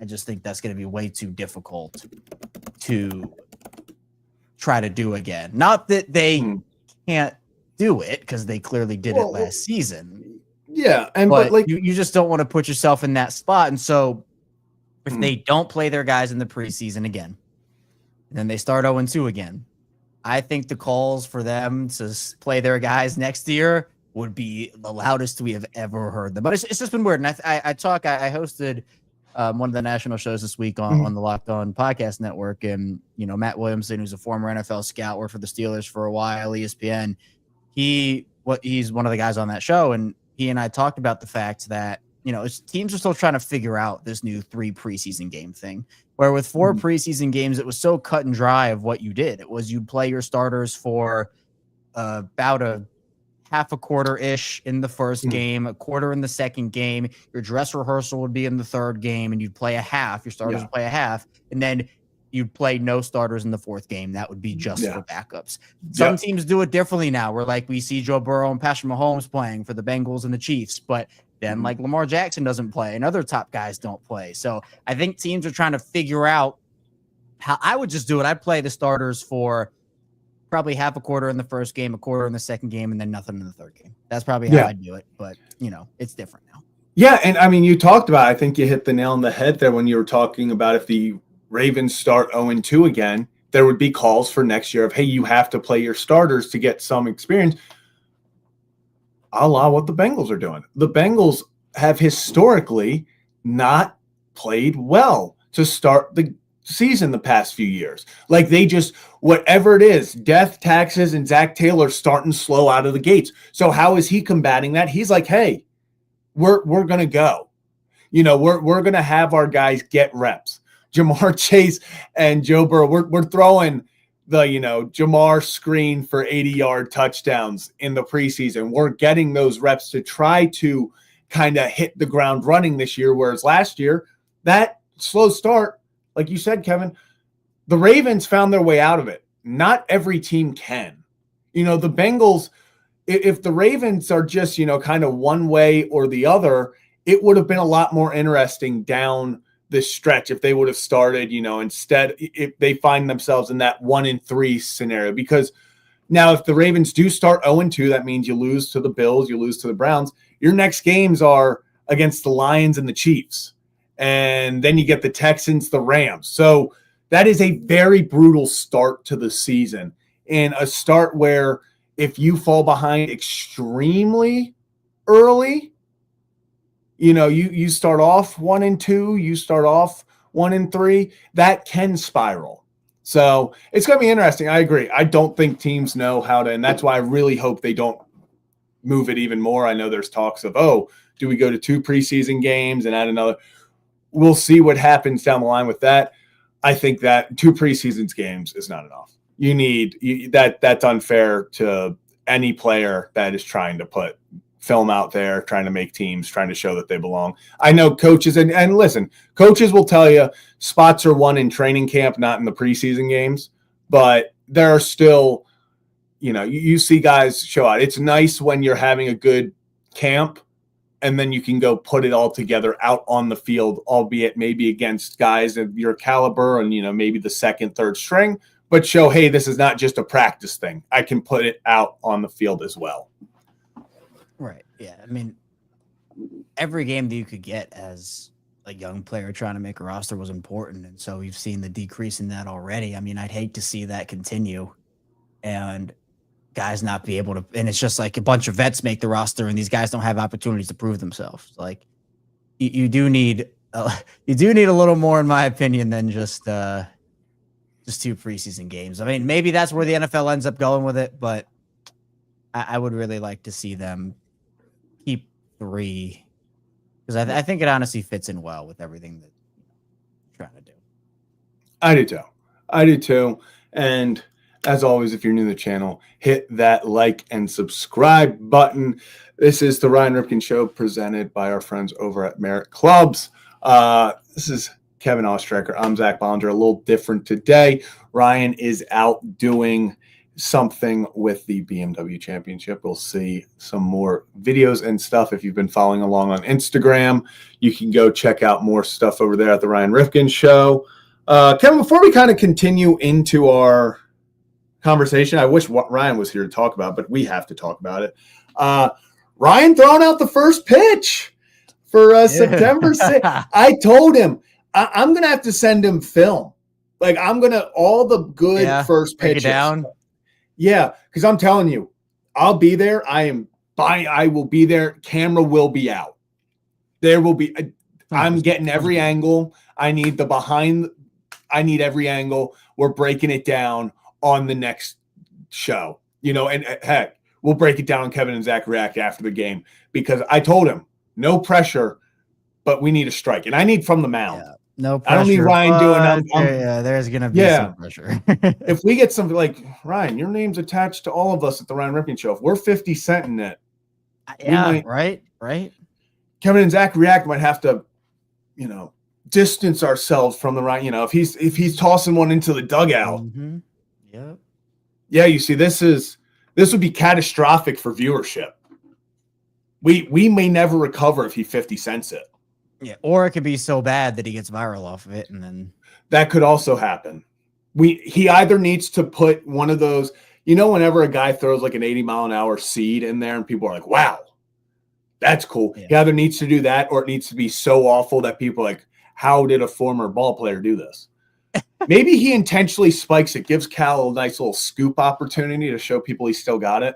I just think that's going to be way too difficult to try to do again. Not that they can't do it, because they clearly did it last season. Yeah, but you just don't want to put yourself in that spot. And so if they don't play their guys in the preseason again, and then they start 0-2 again, I think the calls for them to play their guys next year would be the loudest we have ever heard them. But it's just been weird. And I hosted one of the national shows this week on the Locked On Podcast Network. And, Matt Williamson, who's a former NFL scout, worked for the Steelers for a while, ESPN. He's one of the guys on that show. And he and I talked about the fact that, teams are still trying to figure out this new 3 preseason game thing, where with 4 preseason games, it was so cut and dry of what you did. It was you'd play your starters for about a half a quarter-ish in the first game, a quarter in the second game. Your dress rehearsal would be in the third game, and you'd play a half. Your starters would play a half, and then you'd play no starters in the fourth game. That would be just for backups. Some teams do it differently now, where we see Joe Burrow and Patrick Mahomes playing for the Bengals and the Chiefs, but then Lamar Jackson doesn't play and other top guys don't play. So I think teams are trying to figure out how. I would just do it. I'd play the starters for probably half a quarter in the first game, a quarter in the second game, and then nothing in the third game. That's probably how I'd do it. But, it's different now. Yeah, and I mean, you talked about, I think you hit the nail on the head there when you were talking about if the Ravens start 0-2 again, there would be calls for next year of, hey, you have to play your starters to get some experience, a la what the Bengals are doing. The Bengals have historically not played well to start the season the past few years. They just, whatever it is, death, taxes, and Zach Taylor starting slow out of the gates. So how is he combating that? He's like, hey, we're going to go. We're going to have our guys get reps. Jamar Chase and Joe Burrow, we're throwing the, Jamar screen for 80-yard touchdowns in the preseason. We're getting those reps to try to kind of hit the ground running this year, whereas last year, that slow start, like you said, Kevin, the Ravens found their way out of it. Not every team can. The Bengals, if the Ravens are just, kind of one way or the other, it would have been a lot more interesting down this stretch if they would have started, instead, if they find themselves in that 1-3 scenario. Because now if the Ravens do start 0-2, that means you lose to the Bills, you lose to the Browns. Your next games are against the Lions and the Chiefs. And then you get the Texans, the Rams. So that is a very brutal start to the season, and a start where if you fall behind extremely early, you start off 1-2, you start off 1-3, that can spiral. So it's going to be interesting. I agree. I don't think teams know how to, and that's why I really hope they don't move it even more. I know there's talks of, do we go to 2 preseason games and add another? We'll see what happens down the line with that. I think that 2 preseason games is not enough. You need that's unfair to any player that is trying to put film out there, trying to make teams, trying to show that they belong. I know coaches, and listen, coaches will tell you spots are won in training camp, not in the preseason games, but there are still, you see guys show out. It's nice when you're having a good camp and then you can go put it all together out on the field, albeit maybe against guys of your caliber and, maybe the second, third string, but show, hey, this is not just a practice thing. I can put it out on the field as well. Right. Yeah. I mean, every game that you could get as a young player trying to make a roster was important. And so we've seen the decrease in that already. I mean, I'd hate to see that continue and guys not be able to, and it's just like a bunch of vets make the roster and these guys don't have opportunities to prove themselves. Like you do need a little more, in my opinion, than just 2 preseason games. I mean, maybe that's where the NFL ends up going with it, but I would really like to see them keep 3 because I think it honestly fits in well with everything that you're trying to do. I do too. And as always, if you're new to the channel, hit that like and subscribe button. This is the Ryan Ripken Show presented by our friends over at Merit Clubs. This is Kevin Ostrecker. I'm Zach Bollinger. A little different today. Ryan is out doing something with the BMW Championship. We'll see some more videos and stuff. If you've been following along on Instagram, you can go check out more stuff over there at the Ryan Ripken Show. Kevin, before we kind of continue into our conversation, I wish Ryan was here to talk about, but we have to talk about it. Ryan throwing out the first pitch for September 6th. I told him I'm going to have to send him film. Like I'm going to all the good first pitches. Down. Yeah, because I'm telling you, I'll be there. I will be there. Camera will be out. There will be. I'm getting every angle. I need the behind. I need every angle. We're breaking it down on the next show, and heck, we'll break it down on Kevin and Zach React after the game because I told him no pressure, but we need a strike, and I need from the mound. Yeah, no pressure. I don't need Ryan doing. There's gonna be some pressure. If we get something like Ryan, your name's attached to all of us at the Ryan Ripken Show. If we're 50 Cent in it, right. Kevin and Zach React might have to, distance ourselves from the Ryan. If he's tossing one into the dugout. Mm-hmm. Yep. Yeah, you see, this would be catastrophic for viewership. We may never recover if he 50 cents it. Yeah, or it could be so bad that he gets viral off of it, and then that could also happen. He either needs to put one of those, whenever a guy throws like an 80-mile-an-hour seed in there, and people are like, "Wow, that's cool." Yeah. He either needs to do that, or it needs to be so awful that people are like, "How did a former ball player do this?" Maybe he intentionally spikes it, gives Cal a nice little scoop opportunity to show people he still got it.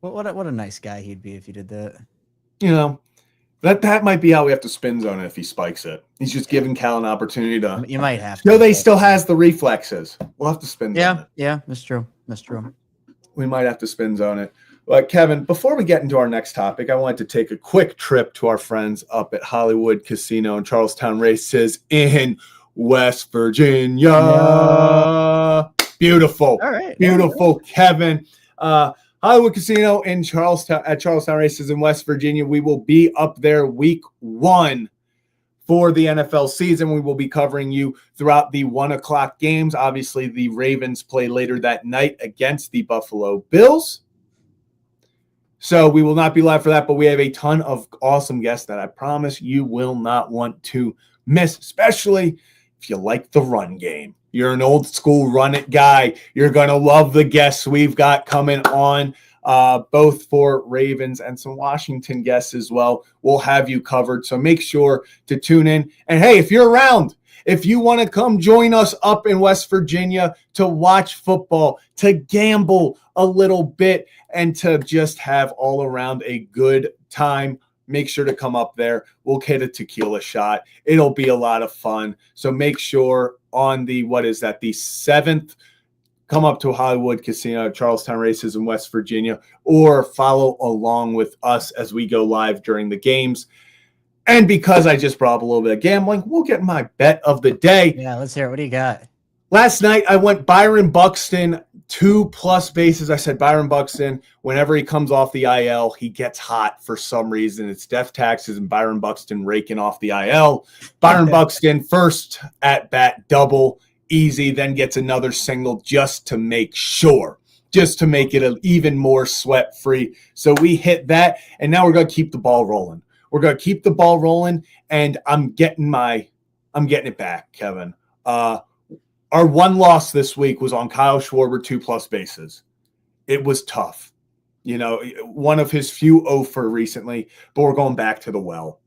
What a nice guy he'd be if he did that. That might be how we have to spin zone it if he spikes it. He's just giving Cal an opportunity to. You might have to. No, they still has the reflexes. We'll have to spin zone it. Yeah, that's true. We might have to spin zone it. But Kevin, before we get into our next topic, I wanted to take a quick trip to our friends up at Hollywood Casino and Charlestown Races in West Virginia. Yeah. Beautiful. All right. Beautiful, Kevin. Hollywood Casino in Charlestown at Charlestown Races in West Virginia. We will be up there week 1 for the NFL season. We will be covering you throughout the 1 o'clock games. Obviously, the Ravens play later that night against the Buffalo Bills. So we will not be live for that, but we have a ton of awesome guests that I promise you will not want to miss, especially if you like the run game. You're an old school run it guy. You're going to love the guests we've got coming on, both for Ravens and some Washington guests as well. We'll have you covered. So make sure to tune in. And hey, if you're around, if you want to come join us up in West Virginia to watch football, to gamble a little bit, and to just have all around a good time, make sure to come up there. We'll get a tequila shot. It'll be a lot of fun. So make sure on the 7th, come up to Hollywood Casino, Charlestown Races in West Virginia, or follow along with us as we go live during the games. And because I just brought up a little bit of gambling, we'll get my bet of the day. Yeah, let's hear it. What do you got? Last night, I went Byron Buxton, 2+ bases. I said Byron Buxton, whenever he comes off the IL, he gets hot for some reason. It's death taxes and Byron Buxton raking off the IL. Byron Buxton, first at bat, double, easy, then gets another single just to make sure, just to make it even more sweat-free. So we hit that, and now we're going to keep the ball rolling. We're going to keep the ball rolling, and I'm getting it back, Kevin. Our one loss this week was on Kyle Schwarber, 2+ bases. It was tough. You know, one of his few for recently, but we're going back to the well.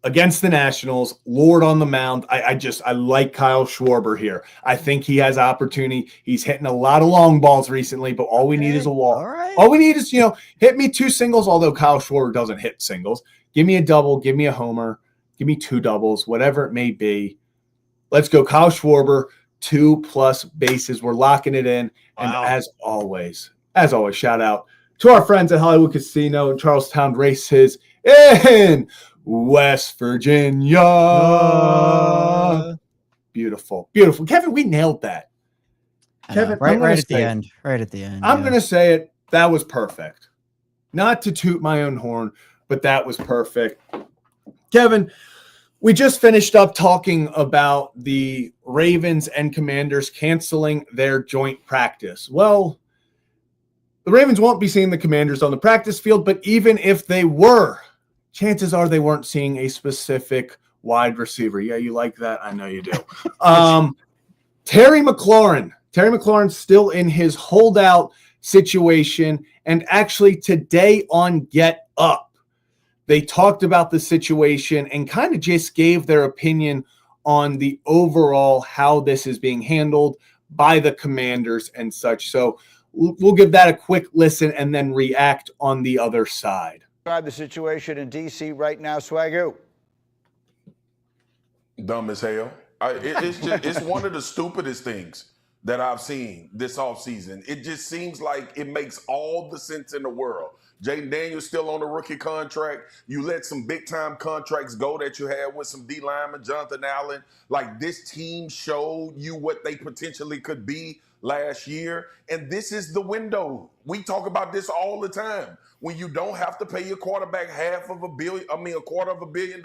Against the Nationals, Lord on the mound. I like Kyle Schwarber here. I think he has opportunity. He's hitting a lot of long balls recently, but all we need is a walk. All right. All we need is, hit me 2 singles, although Kyle Schwarber doesn't hit singles. Give me a double, give me a homer, give me 2 doubles, whatever it may be. Let's go Kyle Schwarber, 2+ bases. We're locking it in. And as always, shout out to our friends at Hollywood Casino and Charlestown Races in West Virginia. Beautiful. Beautiful. Kevin, we nailed that. Kevin, right at the end. Right at the end. I'm going to say it. That was perfect. Not to toot my own horn, but that was perfect. Kevin, we just finished up talking about the Ravens and Commanders canceling their joint practice. Well, the Ravens won't be seeing the Commanders on the practice field, but even if they were, chances are they weren't seeing a specific wide receiver. Yeah, you like that? I know you do. Terry McLaurin's still in his holdout situation, and actually today on Get Up, they talked about the situation and kind of just gave their opinion on the overall how this is being handled by the Commanders and such. So we'll give that a quick listen and then react on the other side. Describe the situation in D.C. right now, Swagoo. Dumb as hell. It's one of the stupidest things that I've seen this offseason. It just seems like it makes all the sense in the world. Jaden Daniels still on the rookie contract. You let some big-time contracts go that you had with some D linemen, Jonathan Allen. Like, this team showed you what they potentially could be last year, and this is the window. We talk about this all the time. When you don't have to pay your quarterback a $250 million,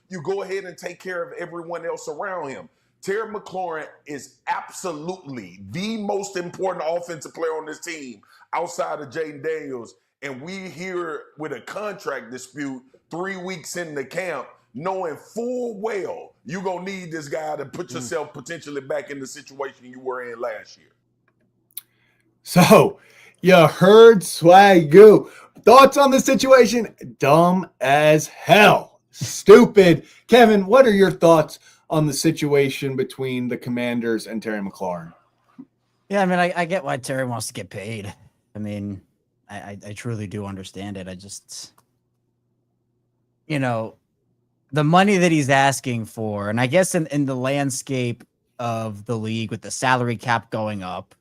you go ahead and take care of everyone else around him. Terry McLaurin is absolutely the most important offensive player on this team outside of Jaden Daniels. And we here with a contract dispute 3 weeks in the camp, knowing full well you're going to need this guy to put yourself potentially back in the situation you were in last year. So, you heard Swagoo. Thoughts on the situation? Dumb as hell. Stupid. Kevin, what are your thoughts on the situation between the Commanders and Terry McLaurin? Yeah, I mean, I get why Terry wants to get paid. I mean, I truly do understand it. I just, the money that he's asking for, and I guess in the landscape of the league with the salary cap going up,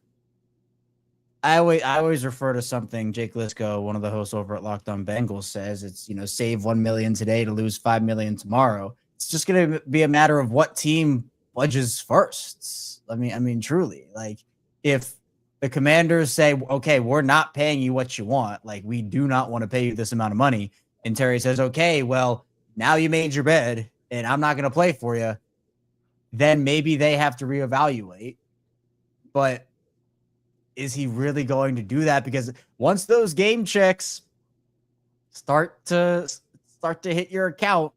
I always refer to something Jake Lisco, one of the hosts over at Locked On Bengals, says. It's, save $1 million today to lose $5 million tomorrow. It's just going to be a matter of what team budges first. I mean, truly, like, if the Commanders say, okay, we're not paying you what you want. Like, we do not want to pay you this amount of money. And Terry says, okay, well, now you made your bed and I'm not going to play for you. Then maybe they have to reevaluate. But is he really going to do that? Because once those game checks start to hit your account,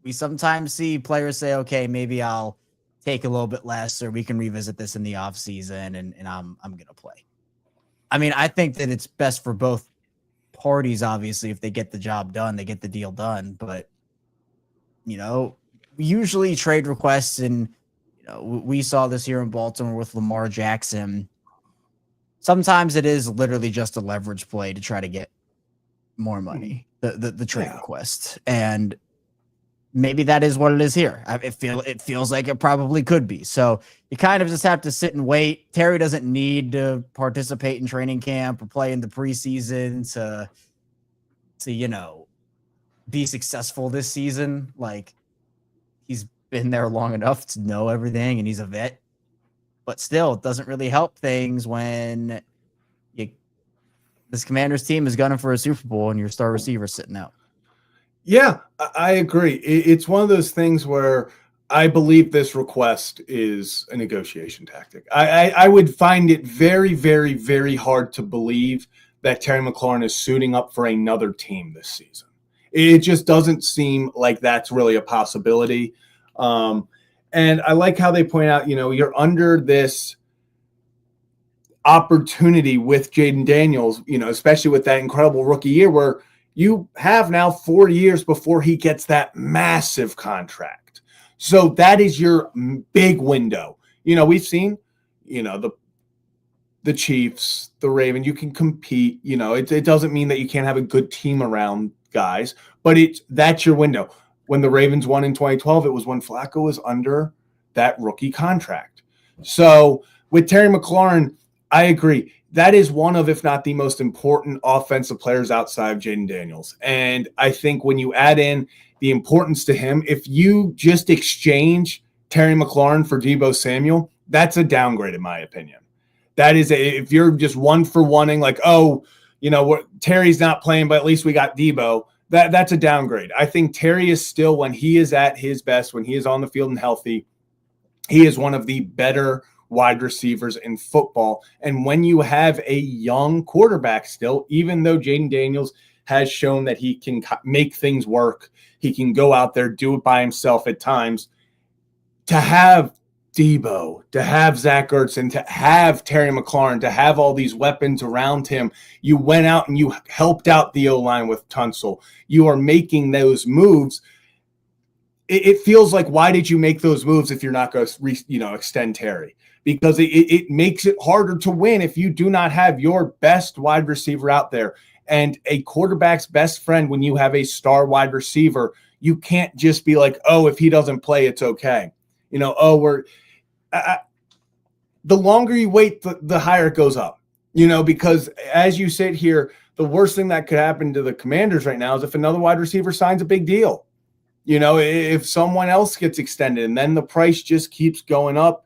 we sometimes see players say, okay, maybe I'll take a little bit less, or we can revisit this in the off season, and I'm going to play. I mean, I think that it's best for both parties. Obviously, if they get the job done, they get the deal done. But, usually trade requests, and, we saw this here in Baltimore with Lamar Jackson. Sometimes it is literally just a leverage play to try to get more money, the trade request. And maybe that is what it is here. It feels like it probably could be. So you kind of just have to sit and wait. Terry doesn't need to participate in training camp or play in the preseason to be successful this season. Like, he's been there long enough to know everything, and he's a vet. But still, it doesn't really help things when this Commanders team is gunning for a Super Bowl and your star receiver sitting out. Yeah, I agree. It's one of those things where I believe this request is a negotiation tactic. I would find it very, very, very hard to believe that Terry McLaurin is suiting up for another team this season. It just doesn't seem like that's really a possibility. And I like how they point out, you're under this opportunity with Jaden Daniels, especially with that incredible rookie year where you have now 4 years before he gets that massive contract. So that is your big window. We've seen, the Chiefs, the Ravens, you can compete. It doesn't mean that you can't have a good team around guys, but that's your window. When the Ravens won in 2012, it was when Flacco was under that rookie contract. So with Terry McLaurin, I agree. That is one of, if not the most important offensive players outside of Jaden Daniels. And I think when you add in the importance to him, if you just exchange Terry McLaurin for Deebo Samuel, that's a downgrade in my opinion. That is, if you're just one for wanting, like, Terry's not playing, but at least we got Deebo, that's a downgrade. I think Terry is still, when he is at his best, when he is on the field and healthy, he is one of the better wide receivers in football. And when you have a young quarterback still, even though Jaden Daniels has shown that he can make things work, he can go out there, do it by himself at times, to have Deebo, to have Zach Ertz, and to have Terry McLaurin, to have all these weapons around him. You went out and you helped out the O-line with Tunsil. You are making those moves. It feels like, why did you make those moves if you're not going to extend Terry? Because it makes it harder to win if you do not have your best wide receiver out there. And a quarterback's best friend, when you have a star wide receiver, you can't just be like, oh, if he doesn't play, it's okay. The longer you wait, the higher it goes up, because as you sit here, the worst thing that could happen to the Commanders right now is if another wide receiver signs a big deal, if someone else gets extended and then the price just keeps going up.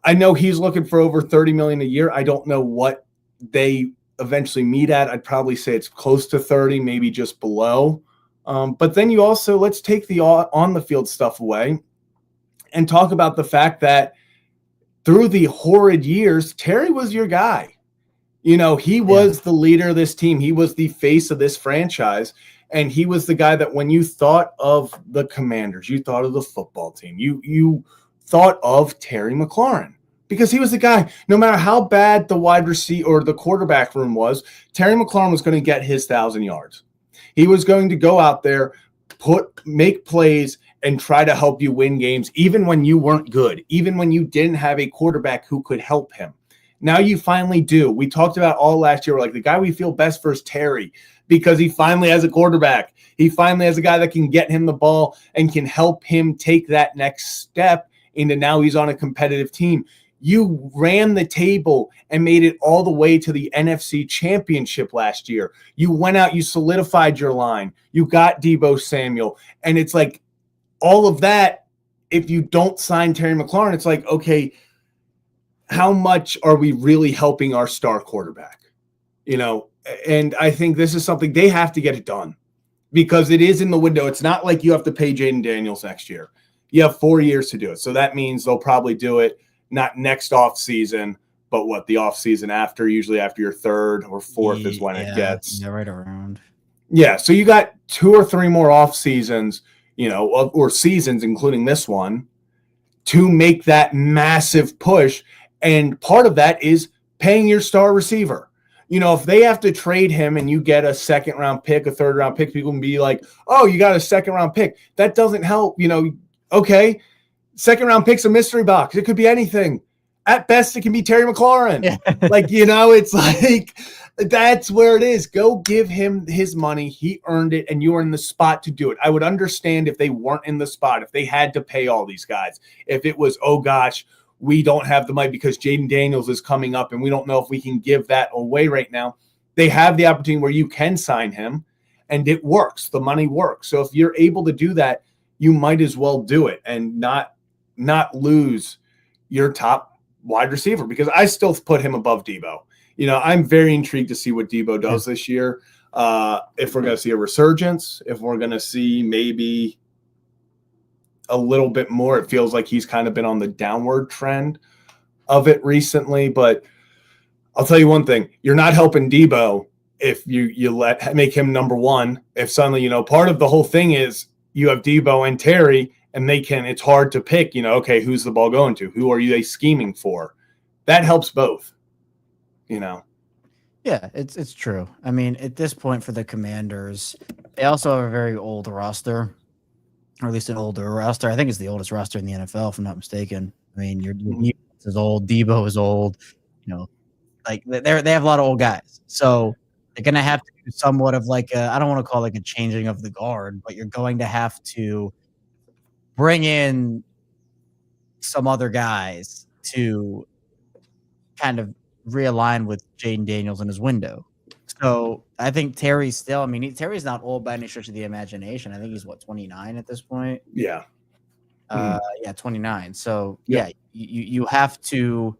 I know he's looking for over $30 million a year. I don't know what they eventually meet at. I'd probably say it's close to 30, maybe just below. But then you also, let's take the on the field stuff away and talk about the fact that through the horrid years, Terry was your guy. He was the leader of this team. He was the face of this franchise. And he was the guy that when you thought of the Commanders, you thought of the football team, you thought of Terry McLaurin, because he was the guy. No matter how bad the wide receiver or the quarterback room was, Terry McLaurin was going to get his 1,000 yards. He was going to go out there, make plays, and try to help you win games, even when you weren't good, even when you didn't have a quarterback who could help him. Now you finally do. We talked about all last year, like, the guy we feel best for is Terry, because he finally has a quarterback. He finally has a guy that can get him the ball and can help him take that next step into now he's on a competitive team. You ran the table and made it all the way to the NFC Championship last year. You went out, you solidified your line. You got Deebo Samuel. And it's like all of that, if you don't sign Terry McLaurin, it's like, okay, how much are we really helping our star quarterback? And I think this is something they have to get it done because it is in the window. It's not like you have to pay Jaden Daniels next year. You have 4 years to do it. So that means they'll probably do it not next off season, but the off season after, usually after your third or fourth is when it gets. Yeah, right around. Yeah. So you got 2 or 3 more off seasons, or seasons, including this one, to make that massive push. And part of that is paying your star receiver. If they have to trade him and you get a second round pick, a third round pick, people can be like, oh, you got a second round pick. That doesn't help. Okay. Second round pick's a mystery box. It could be anything. At best, it can be Terry McLaurin. Yeah. It's like that's where it is. Go give him his money. He earned it, and you are in the spot to do it. I would understand if they weren't in the spot, if they had to pay all these guys. If it was, oh gosh, we don't have the money because Jaden Daniels is coming up and we don't know if we can give that away right now. They have the opportunity where you can sign him and it works. The money works. So if you're able to do that, you might as well do it and not lose your top wide receiver, because I still put him above Debo. I'm very intrigued to see what Debo does this year. If we're going to see a resurgence, if we're going to see maybe a little bit more. It feels like he's kind of been on the downward trend of it recently, but I'll tell you one thing. You're not helping Debo if you make him number one. If suddenly, part of the whole thing is you have Debo and Terry and it's hard to pick, okay, who's the ball going to? Who are they scheming for? That helps both, Yeah, it's true. I mean, at this point for the Commanders, they also have a very old roster. Or at least an older roster. I think it's the oldest roster in the NFL, if I'm not mistaken. I mean, your defense is old, Debo is old. Like they have a lot of old guys, so they're going to have to do somewhat of like I don't want to call it like a changing of the guard, but you're going to have to bring in some other guys to kind of realign with Jaden Daniels in his window. So I think Terry's still, Terry's not old by any stretch of the imagination. I think he's 29 at this point. Yeah. 29. So you have to,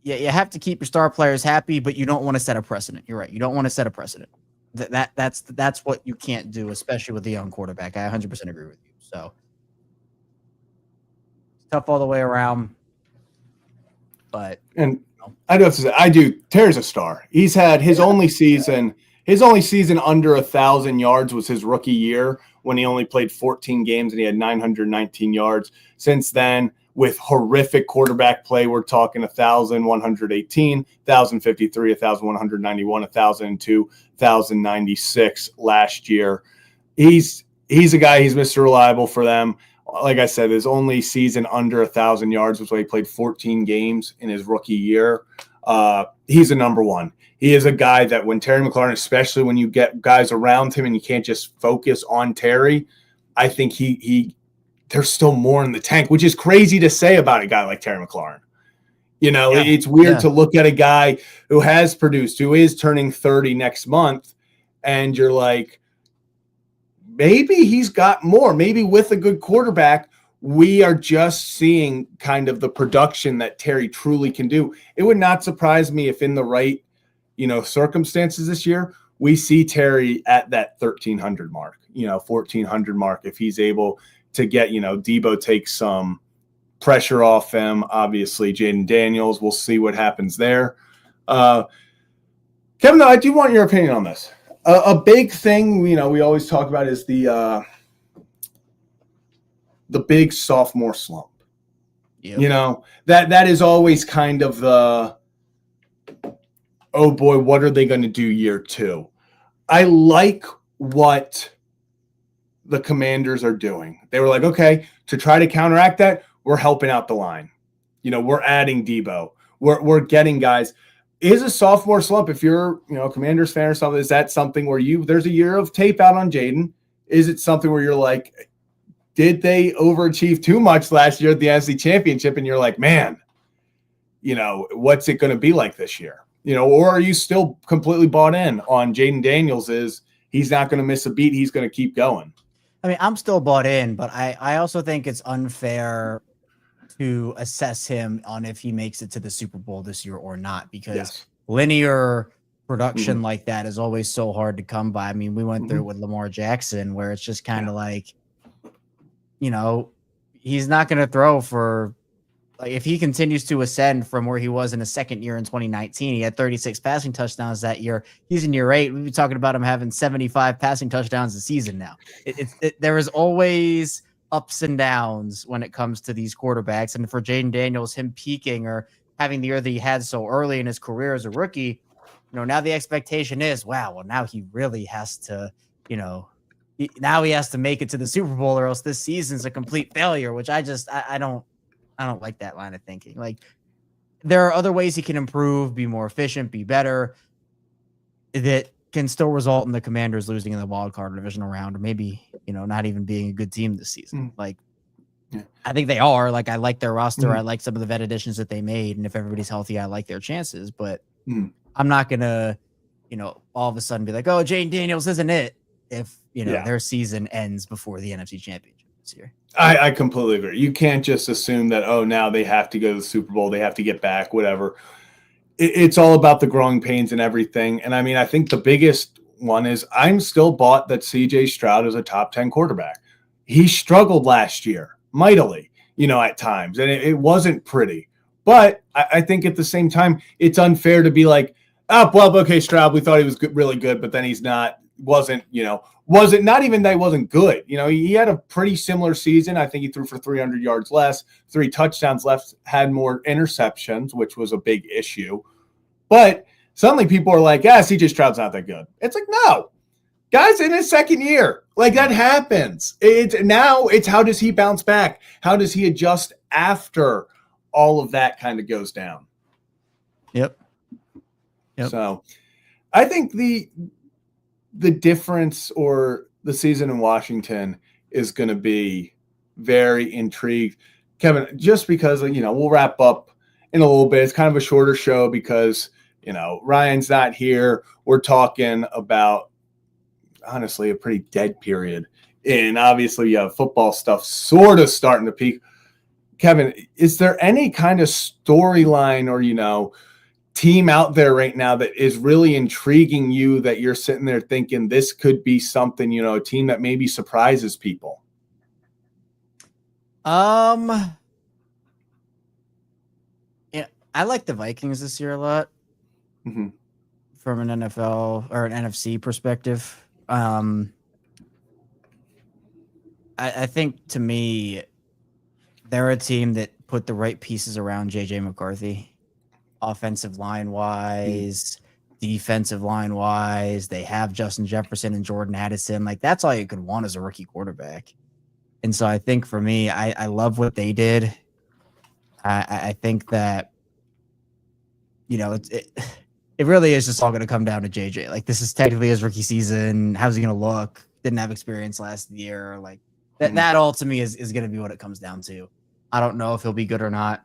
you have to keep your star players happy, but you don't want to set a precedent. You're right. You don't want to set a precedent. That's what you can't do, especially with the young quarterback. I 100% agree with you. So it's tough all the way around, but I do have to say, I do. Terry's a star. He's had his only season under 1,000 yards was his rookie year when he only played 14 games and he had 919 yards. Since then, with horrific quarterback play, we're talking 1,118, 1,053, 1,191, 1,002, 1,096 last year. He's a guy. He's Mr. Reliable for them. Like I said, his only season under 1,000 yards was when he played 14 games in his rookie year. He's a number one. He is a guy that when Terry McLaurin, especially when you get guys around him and you can't just focus on Terry, I think there's still more in the tank, which is crazy to say about a guy like Terry McLaurin. It's weird to look at a guy who has produced, who is turning 30 next month, and you're like, maybe he's got more. Maybe with a good quarterback, we are just seeing kind of the production that Terry truly can do. It would not surprise me if in the right, circumstances this year, we see Terry at that 1,300 mark, 1,400 mark, if he's able to get, Debo takes some pressure off him. Obviously, Jaden Daniels, we'll see what happens there. Kevin, I do want your opinion on this. A big thing, we always talk about is the big sophomore slump. Yep. That is always kind of the, oh boy, what are they going to do year two? I like what the Commanders are doing. They were like, okay, to try to counteract that, we're helping out the line. We're adding Debo. We're getting guys. Is a sophomore slump, if you're, a Commanders fan or something, is that something where there's a year of tape out on Jaden? Is it something where you're like, did they overachieve too much last year at the NFC Championship? And you're like, man, what's it going to be like this year? Or are you still completely bought in on Jaden Daniels? He's not going to miss a beat. He's going to keep going. I'm still bought in, but I also think it's unfair to assess him on if he makes it to the Super Bowl this year or not, because Yes. linear production like that is always so hard to come by. I mean, we went through it with Lamar Jackson, where it's just kind of like, you know, he's not going to throw for, like, if he continues to ascend from where he was in his second year in 2019, he had 36 passing touchdowns that year. He's in year 8. We've been talking about him having 75 passing touchdowns a season now. There is always ups and downs when it comes to these quarterbacks. And for Jaden Daniels, him peaking or having the year that he had so early in his career as a rookie, you know, now the expectation is, wow, well, now he really has to, you know, now he has to make it to the Super Bowl, or else this season's a complete failure, which I don't like that line of thinking. Like, there are other ways he can improve, be more efficient, be better, that can still result in the Commanders losing in the wild card divisional round, or maybe, you know, not even being a good team this season. Like, I think they are. Like, I like their roster. I like some of the vet additions that they made. And if everybody's healthy, I like their chances. But I'm not going to, you know, all of a sudden be like, oh, Jaden Daniels isn't it, if, you know, their season ends before the NFC Championship this year. I completely agree. You can't just assume that, oh, now they have to go to the Super Bowl, they have to get back, whatever. It's all about the growing pains and everything. And I mean, I think the biggest one is I'm still bought that CJ Stroud is a top 10 quarterback. He struggled last year mightily, you know, at times, and it wasn't pretty. But I think at the same time, it's unfair to be like, oh, well, okay, Stroud, we thought he was good, really good, but then he's not, wasn't not even that he wasn't good. You know, he had a pretty similar season. I think he threw for 300 yards less, 3 touchdowns less, had more interceptions, which was a big issue. But suddenly people are like, yeah, CJ Stroud's not that good. It's like, no, guy's in his second year. Like, that happens. It's how does he bounce back? How does he adjust after all of that kind of goes down? Yep. So I think the difference, or the season in Washington, is going to be very intrigued. Kevin, just because, you know, we'll wrap up in a little bit. It's kind of a shorter show because, you know, Ryan's not here. We're talking about, honestly, a pretty dead period. And obviously you have football stuff sort of starting to peak. Kevin, is there any kind of storyline or, you know, team out there right now that is really intriguing you, that you're sitting there thinking this could be something, you know, a team that maybe surprises people? Yeah, I like the Vikings this year a lot from an NFL or an NFC perspective. I think, to me, they're a team that put the right pieces around JJ McCarthy. Offensive line wise, defensive line wise, they have Justin Jefferson and Jordan Addison. Like, that's all you could want as a rookie quarterback. And so I think, for me, I love what they did. I think that, you know, it really is just all going to come down to JJ. Like, this is technically his rookie season. How's he going to look? Didn't have experience last year. Like, that all, to me, is going to be what it comes down to. I don't know if he'll be good or not,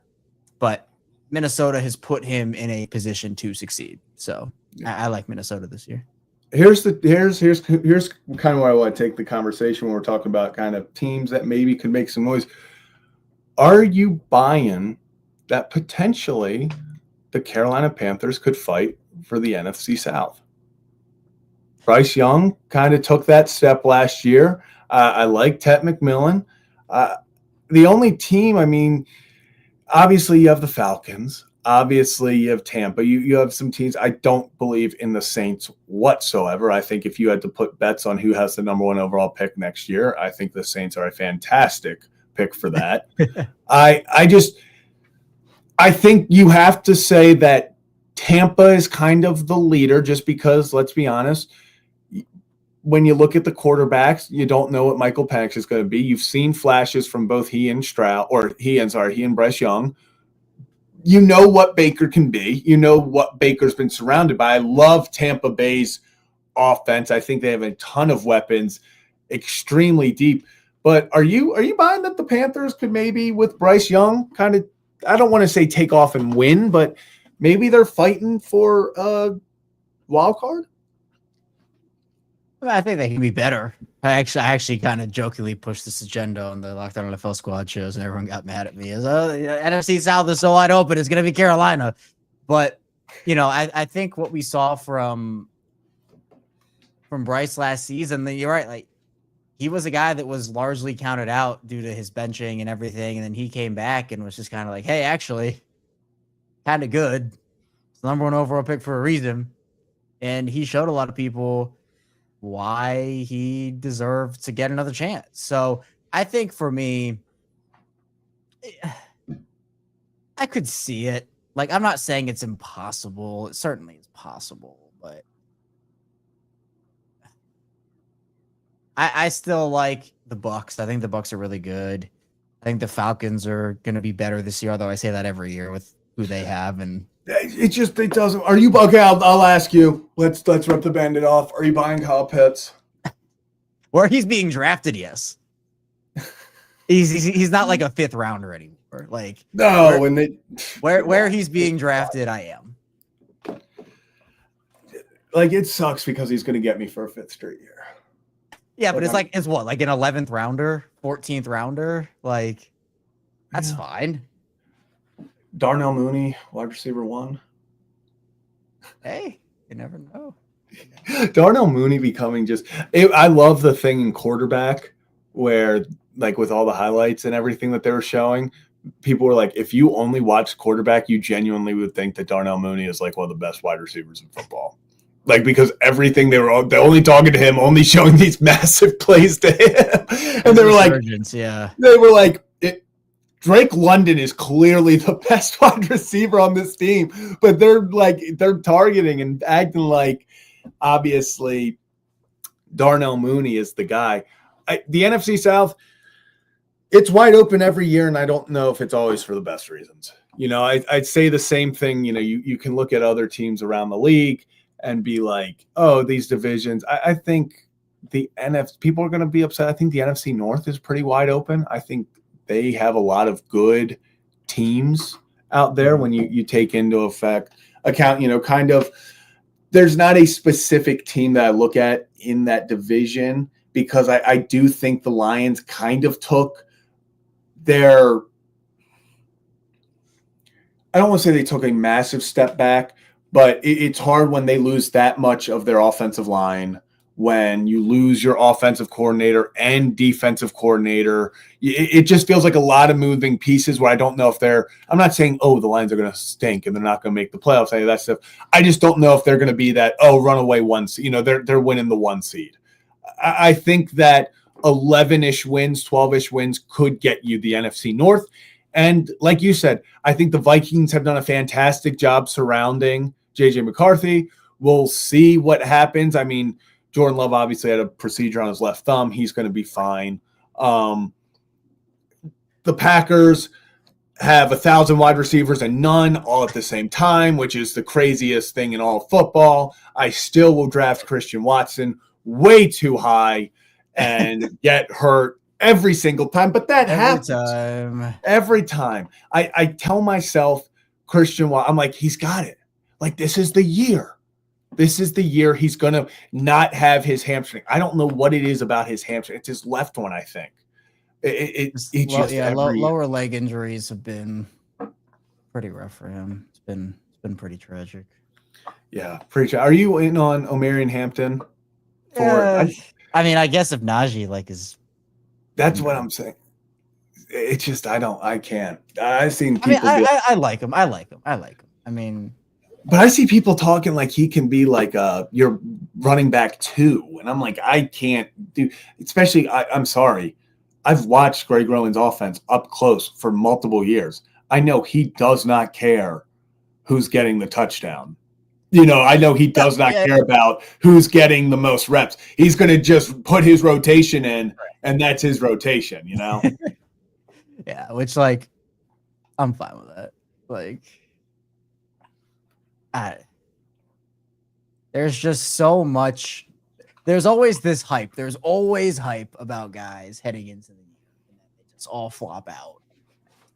but Minnesota has put him in a position to succeed. So I like Minnesota this year. Here's kind of where I want to take the conversation when we're talking about kind of teams that maybe could make some noise. Are you buying that potentially the Carolina Panthers could fight for the NFC South? Bryce Young kind of took that step last year. I like Ted McMillan. The only team, I mean, obviously you have the Falcons. Obviously you have Tampa. You have some teams. I don't believe in the Saints whatsoever. I think if you had to put bets on who has the number 1 overall pick next year, I think the Saints are a fantastic pick for that. I think you have to say that Tampa is kind of the leader, just because, let's be honest, when you look at the quarterbacks, you don't know what Michael Penix is going to be. You've seen flashes from both he and Bryce Young. You know what Baker can be. You know what Baker's been surrounded by. I love Tampa Bay's offense. I think they have a ton of weapons, extremely deep. But are you buying that the Panthers could maybe, with Bryce Young, kind of, I don't want to say take off and win, but maybe they're fighting for a wild card? I think they can be better. I actually kind of jokingly pushed this agenda on the Lockdown NFL Squad shows, and everyone got mad at me. As NFC South is so wide open, it's going to be Carolina. But I think what we saw from Bryce last season, you're right. Like, he was a guy that was largely counted out due to his benching and everything, and then he came back and was just kind of like, "Hey, actually, kind of good. It's the number one overall pick for a reason," and he showed a lot of people why he deserved to get another chance. So I think for me, I could see it. Like, I'm not saying it's impossible. It certainly is possible, but I still like the Bucks. I think the Bucks are really good. I think the Falcons are going to be better this year, although I say that every year with who they have. And it doesn't. Are you okay? I'll ask you. Let's rip the Band-Aid off. Are you buying Kyle Pitts? Where he's being drafted, yes. He's not like a 5th rounder anymore. Like, no, where he's being drafted, I am. Like, it sucks because he's going to get me for a 5th straight year. Yeah, but it's what, like an 11th rounder, 14th rounder? Like, that's fine. Darnell Mooney, wide receiver 1. Hey, you never know. Darnell Mooney becoming I love the thing in quarterback where, like, with all the highlights and everything that they were showing, people were like, if you only watch quarterback, you genuinely would think that Darnell Mooney is like one of the best wide receivers in football. Like, because everything they're only talking to him, only showing these massive plays to him. And they were like, Drake London is clearly the best wide receiver on this team, but they're targeting and acting like, obviously, Darnell Mooney is the guy. The NFC South, it's wide open every year, and I don't know if it's always for the best reasons. I'd say the same thing. You can look at other teams around the league and be like, oh, these divisions. I think the NFC people are going to be upset. I think the NFC North is pretty wide open. I think they have a lot of good teams out there when you take into account, kind of, there's not a specific team that I look at in that division because I do think the Lions kind of took I don't want to say they took a massive step back, but it's hard when they lose that much of their offensive line, when you lose your offensive coordinator and defensive coordinator. It just feels like a lot of moving pieces where I don't know if I'm not saying, oh, the Lions are going to stink and they're not going to make the playoffs, any of that stuff. I just don't know if they're going to be that, runaway 1 seed. They're winning the 1 seed. I think that 11-ish wins, 12-ish wins could get you the NFC North. And like you said, I think the Vikings have done a fantastic job surrounding J.J. McCarthy. We'll see what happens. I mean, Jordan Love obviously had a procedure on his left thumb. He's going to be fine. The Packers have 1,000 wide receivers and none all at the same time, which is the craziest thing in all of football. I still will draft Christian Watson way too high and get hurt every single time, but that happens every time. I tell myself, Christian Watson, I'm like, he's got it. Like, this is the year. This is the year he's going to not have his hamstring. I don't know what it is about his hamstring. It's his left one, I think. Lower leg injuries have been pretty rough for him. It's been pretty tragic. Yeah, pretty tragic. Are you in on Omarion Hampton? I guess if Najee is. That's what I'm saying. It's just I can't. I've seen people. I like him. I like him. But I see people talking like he can be like your running back 2, and I'm like, I can't do. Especially, I'm sorry, I've watched Greg Roman's offense up close for multiple years. I know he does not care who's getting the touchdown. I know he does not care about who's getting the most reps. He's going to just put his rotation in, and that's his rotation. Yeah, which I'm fine with that. There's just so much. There's always this hype. There's always hype about guys heading into the year, and then they just all flop out.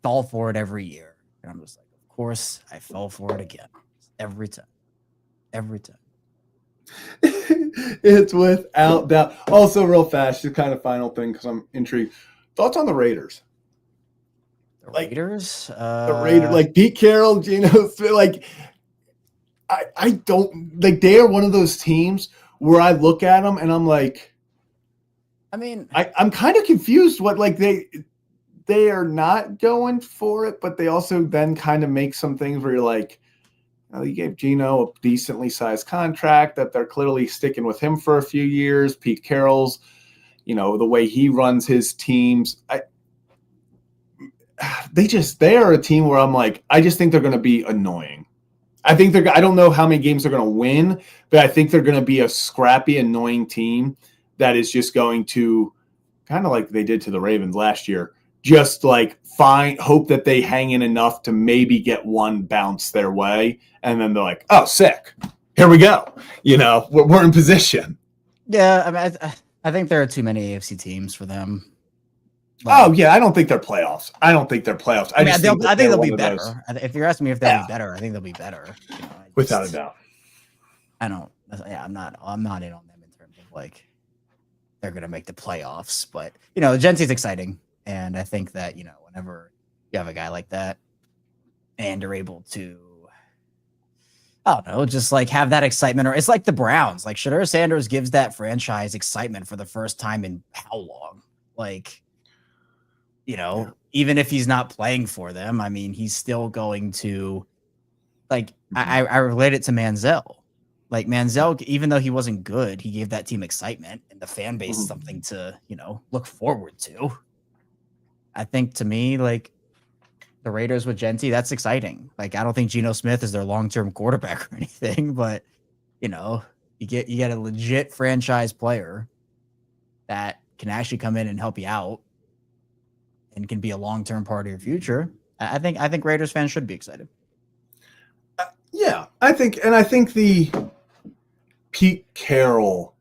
Fall for it every year, and I'm just like, of course, I fell for it again every time. It's without doubt. Also, real fast, just kind of final thing because I'm intrigued. Thoughts on the Raiders? The Raiders? The Raiders, like Pete Carroll, Geno Smith, like I don't like. They are one of those teams where I look at them and I'm like, I mean, I'm kind of confused. What like they are not going for it, but they also then kind of make some things where you're like, you gave Geno a decently sized contract that they're clearly sticking with him for a few years. Pete Carroll's, the way he runs his teams. They are a team where I'm like, I just think they're going to be annoying. I don't know how many games they're going to win, but I think they're going to be a scrappy, annoying team that is just going to kind of like they did to the Ravens last year. Just like hope that they hang in enough to maybe get one bounce their way. And then they're like, oh, sick. Here we go. We're in position. yeah, I mean, I think there are too many AFC teams for them. Oh, yeah. I don't think they're playoffs. I think they'll be better. If you're asking me if they'll be better, I think they'll be better. Without a doubt. I'm not in on them in terms of like they're going to make the playoffs. But, Genty's exciting. And I think that, whenever you have a guy like that and you're able to, I don't know, just like have that excitement, or it's like the Browns, like Shedeur Sanders gives that franchise excitement for the first time in how long? Like, even if he's not playing for them, I mean, he's still going to like, I relate it to Manziel. Like Manziel, even though he wasn't good, he gave that team excitement and the fan base something to, look forward to. I think to me, like the Raiders with Genty, that's exciting. Like I don't think Geno Smith is their long-term quarterback or anything, but you get a legit franchise player that can actually come in and help you out and can be a long-term part of your future. I think Raiders fans should be excited. Yeah, I think the Pete Carroll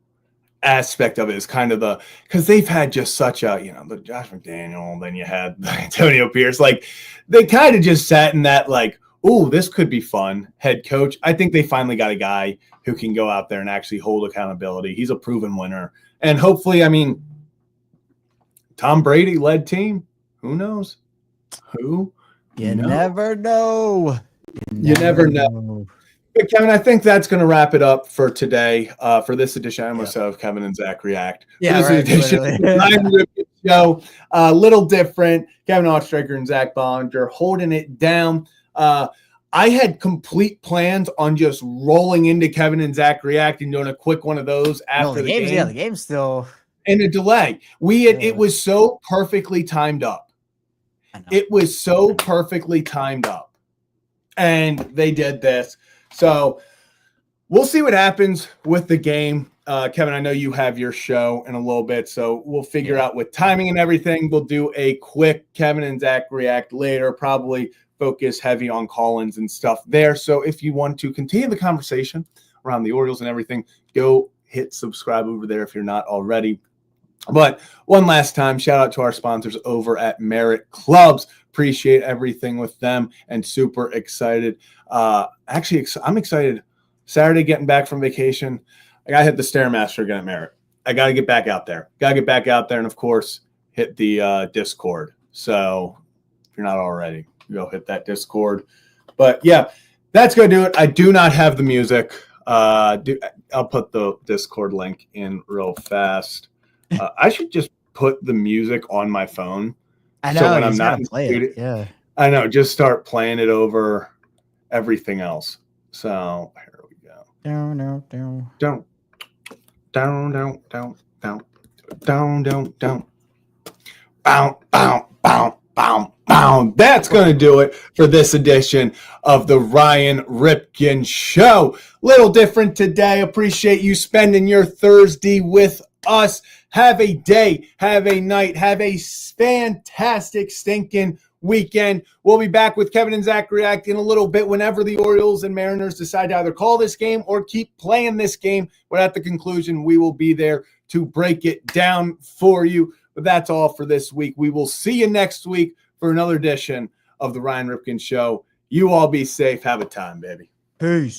aspect of it is kind of because they've had just such a, the Josh McDaniel, then you had Antonio Pierce, like they kind of just sat in that like, oh, this could be fun head coach. I think they finally got a guy who can go out there and actually hold accountability. He's a proven winner. And hopefully, I mean, Tom Brady led team. Who knows? You never know. You never know. But Kevin, I think that's going to wrap it up for today. For this edition, I almost said Kevin and Zach React. Yeah, for this edition of the Ryan Ripken Show, a little different. Kevin Oestreicher and Zach Bollinger holding it down. I had complete plans on just rolling into Kevin and Zach React and doing a quick one of those after the game. Yeah, the game's still in a delay. It was so perfectly timed up. It was so perfectly timed up, and they did this. So we'll see what happens with the game. Kevin, I know you have your show in a little bit, so we'll figure out with timing and everything. We'll do a quick Kevin and Zach React later, probably focus heavy on call-ins and stuff there. So if you want to continue the conversation around the Orioles and everything, go hit subscribe over there if you're not already. But one last time, shout out to our sponsors over at Merit Clubs. Appreciate everything with them and super excited. Actually, I'm excited. Saturday, getting back from vacation. I got to hit the Stairmaster again at Merit. I got to get back out there. And, of course, hit the Discord. So if you're not already, go hit that Discord. But, yeah, that's going to do it. I do not have the music. I'll put the Discord link in real fast. I should just put the music on my phone. I know. So when I'm not play it. Yeah. I know. Just start playing it over everything else. So here we go. Don't. That's going to do it for this edition of the Ryan Ripken Show. Little different today. Appreciate you spending your Thursday with us. Have a day, have a night, have a fantastic stinking weekend. We'll be back with Kevin and Zach React in a little bit whenever the Orioles and Mariners decide to either call this game or keep playing this game. But at the conclusion, we will be there to break it down for you. But that's all for this week. We will see you next week for another edition of the Ryan Ripken Show. You all be safe. Have a time, baby. Peace.